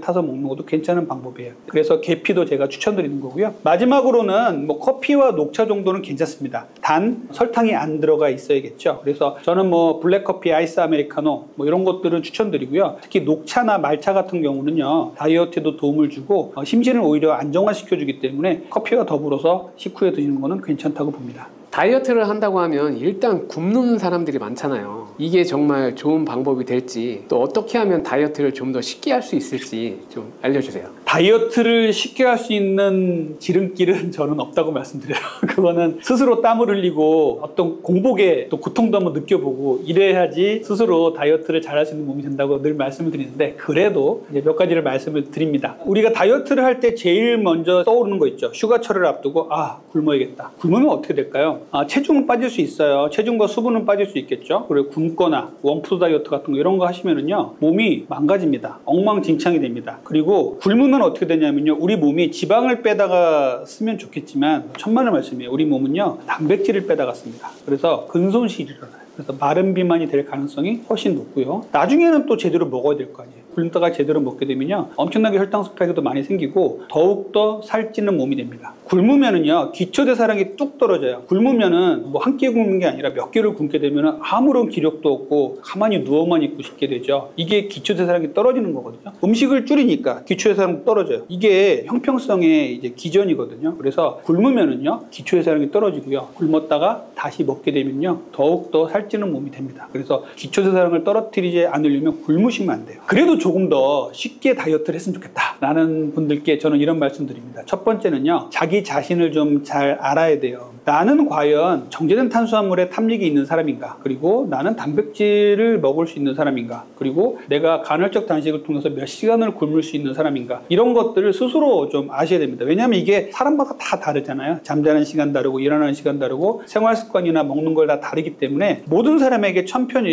타서 먹는 것도 괜찮은 방법이에요. 그래서 계피도 제가 추천드리는 거고요. 마지막으로는 커피와 녹차 정도는 괜찮습니다. 단 설탕이 안 들어가 있어야겠죠. 그래서 저는 블랙커피, 아이스 아메리카노 이런 것들은 추천드리고요. 특히 녹차나 말차 같은 경우는요 다이어트에도 도움을 주고 심신을 오히려 안정화시켜주기 때문에 커피와 더불어서 식후에 드시는 거는 괜찮다고 봅니다. 다이어트를 한다고 하면 일단 굶는 사람들이 많잖아요. 이게 정말 좋은 방법이 될지 또 어떻게 하면 다이어트를 좀 더 쉽게 할 수 있을지 좀 알려주세요. 다이어트를 쉽게 할 수 있는 지름길은 저는 없다고 말씀드려요. 그거는 스스로 땀을 흘리고 어떤 공복에 또 고통도 한번 느껴보고 이래야지 스스로 다이어트를 잘할 수 있는 몸이 된다고 늘 말씀을 드리는데 그래도 이제 몇 가지를 말씀을 드립니다. 우리가 다이어트를 할 때 제일 먼저 떠오르는 거 있죠. 휴가철을 앞두고 굶어야겠다. 굶으면 어떻게 될까요? 체중은 빠질 수 있어요. 체중과 수분은 빠질 수 있겠죠. 그리고 굶거나 원푸드 다이어트 같은 거 이런 거 하시면은요 몸이 망가집니다. 엉망진창이 됩니다. 그리고 굶으면 어떻게 되냐면요 우리 몸이 지방을 빼다가 쓰면 좋겠지만 천만의 말씀이에요. 우리 몸은요 단백질을 빼다가 씁니다. 그래서 근손실이 일어나요. 그래서 마른 비만이 될 가능성이 훨씬 높고요. 나중에는 또 제대로 먹어야 될 거 아니에요. 굶다가 제대로 먹게 되면요 엄청나게 혈당 스파이크도 많이 생기고 더욱더 살찌는 몸이 됩니다. 굶으면은요 기초대사량이 뚝 떨어져요. 굶으면은 한 끼 굶는 게 아니라 몇 끼를 굶게 되면은 아무런 기력도 없고 가만히 누워만 있고 싶게 되죠. 이게 기초대사량이 떨어지는 거거든요. 음식을 줄이니까 기초대사량이 떨어져요. 이게 형평성의 이제 기전이거든요. 그래서 굶으면은요 기초대사량이 떨어지고요. 굶었다가 다시 먹게 되면요 더욱더 살찌는 몸이 됩니다. 그래서 기초대사량을 떨어뜨리지 않으려면 굶으시면 안 돼요. 그래도 조금 더 쉽게 다이어트를 했으면 좋겠다 라는 분들께 저는 이런 말씀 드립니다. 첫 번째는요 자기 자신을 좀 잘 알아야 돼요. 나는 과연 정제된 탄수화물에 탐닉이 있는 사람인가? 그리고 나는 단백질을 먹을 수 있는 사람인가? 그리고 내가 간헐적 단식을 통해서 몇 시간을 굶을 수 있는 사람인가? 이런 것들을 스스로 좀 아셔야 됩니다. 왜냐하면 이게 사람마다 다 다르잖아요. 잠자는 시간 다르고 일어나는 시간 다르고 생활 습관이나 먹는 걸 다 다르기 때문에 모든 사람에게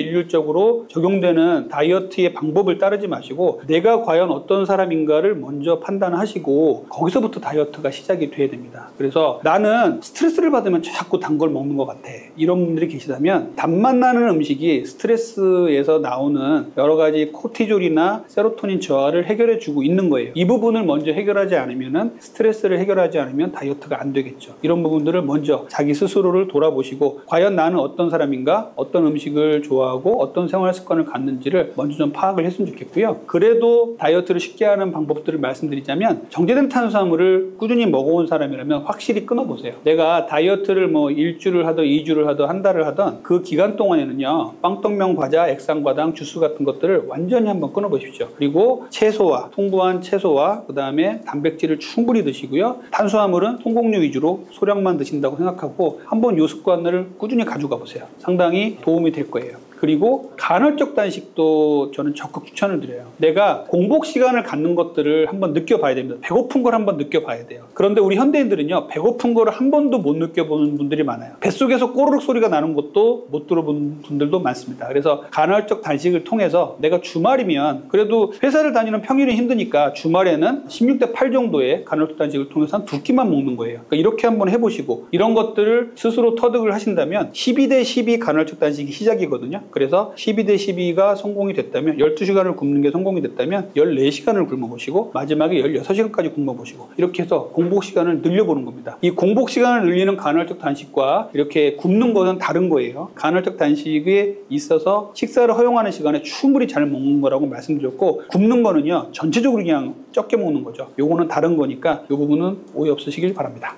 천편일률적으로 적용되는 다이어트의 방법을 따르지 마시고 내가 과연 어떤 사람인가를 먼저 판단하시고 거기서부터 다이어트가 시작이 돼야 됩니다. 그래서 나는 스트레스를 받으면 자꾸 단 걸 먹는 것 같아. 이런 분들이 계시다면 단맛 나는 음식이 스트레스에서 나오는 여러 가지 코티졸이나 세로토닌 저하를 해결해 주고 있는 거예요. 이 부분을 먼저 해결하지 않으면 스트레스를 해결하지 않으면 다이어트가 안 되겠죠. 이런 부분들을 먼저 자기 스스로를 돌아보시고 과연 나는 어떤 사람인가 어떤 음식을 좋아하고 어떤 생활 습관을 갖는지를 먼저 좀 파악을 했으면 좋겠고요. 있는데요. 그래도 다이어트를 쉽게 하는 방법들을 말씀드리자면 정제된 탄수화물을 꾸준히 먹어온 사람이라면 확실히 끊어보세요. 내가 다이어트를 뭐 1주를 하든 2주를 하든 한 달을 하든 그 기간 동안에는요. 빵떡면 과자, 액상과당, 주스 같은 것들을 완전히 한번 끊어보십시오. 그리고 채소와 풍부한 채소와 그 다음에 단백질을 충분히 드시고요. 탄수화물은 통곡류 위주로 소량만 드신다고 생각하고 한번 요 습관을 꾸준히 가져가 보세요. 상당히 도움이 될 거예요. 그리고 간헐적 단식도 저는 적극 추천을 드려요. 내가 공복 시간을 갖는 것들을 한번 느껴봐야 됩니다. 배고픈 걸 한번 느껴봐야 돼요. 그런데 우리 현대인들은요. 배고픈 거를 한 번도 못 느껴보는 분들이 많아요. 뱃속에서 꼬르륵 소리가 나는 것도 못 들어본 분들도 많습니다. 그래서 간헐적 단식을 통해서 내가 주말이면 그래도 회사를 다니는 평일이 힘드니까 주말에는 16대 8 정도의 간헐적 단식을 통해서 한 2끼만 먹는 거예요. 그러니까 이렇게 한번 해보시고 이런 것들을 스스로 터득을 하신다면 12대 12 간헐적 단식이 시작이거든요. 그래서 12대 12가 성공이 됐다면 12시간을 굶는 게 성공이 됐다면 14시간을 굶어보시고 마지막에 16시간까지 굶어보시고 이렇게 해서 공복 시간을 늘려보는 겁니다. 이 공복 시간을 늘리는 간헐적 단식과 이렇게 굶는 것은 다른 거예요. 간헐적 단식에 있어서 식사를 허용하는 시간에 충분히 잘 먹는 거라고 말씀드렸고 굶는 거는요 전체적으로 그냥 적게 먹는 거죠. 요거는 다른 거니까 이 부분은 오해 없으시길 바랍니다.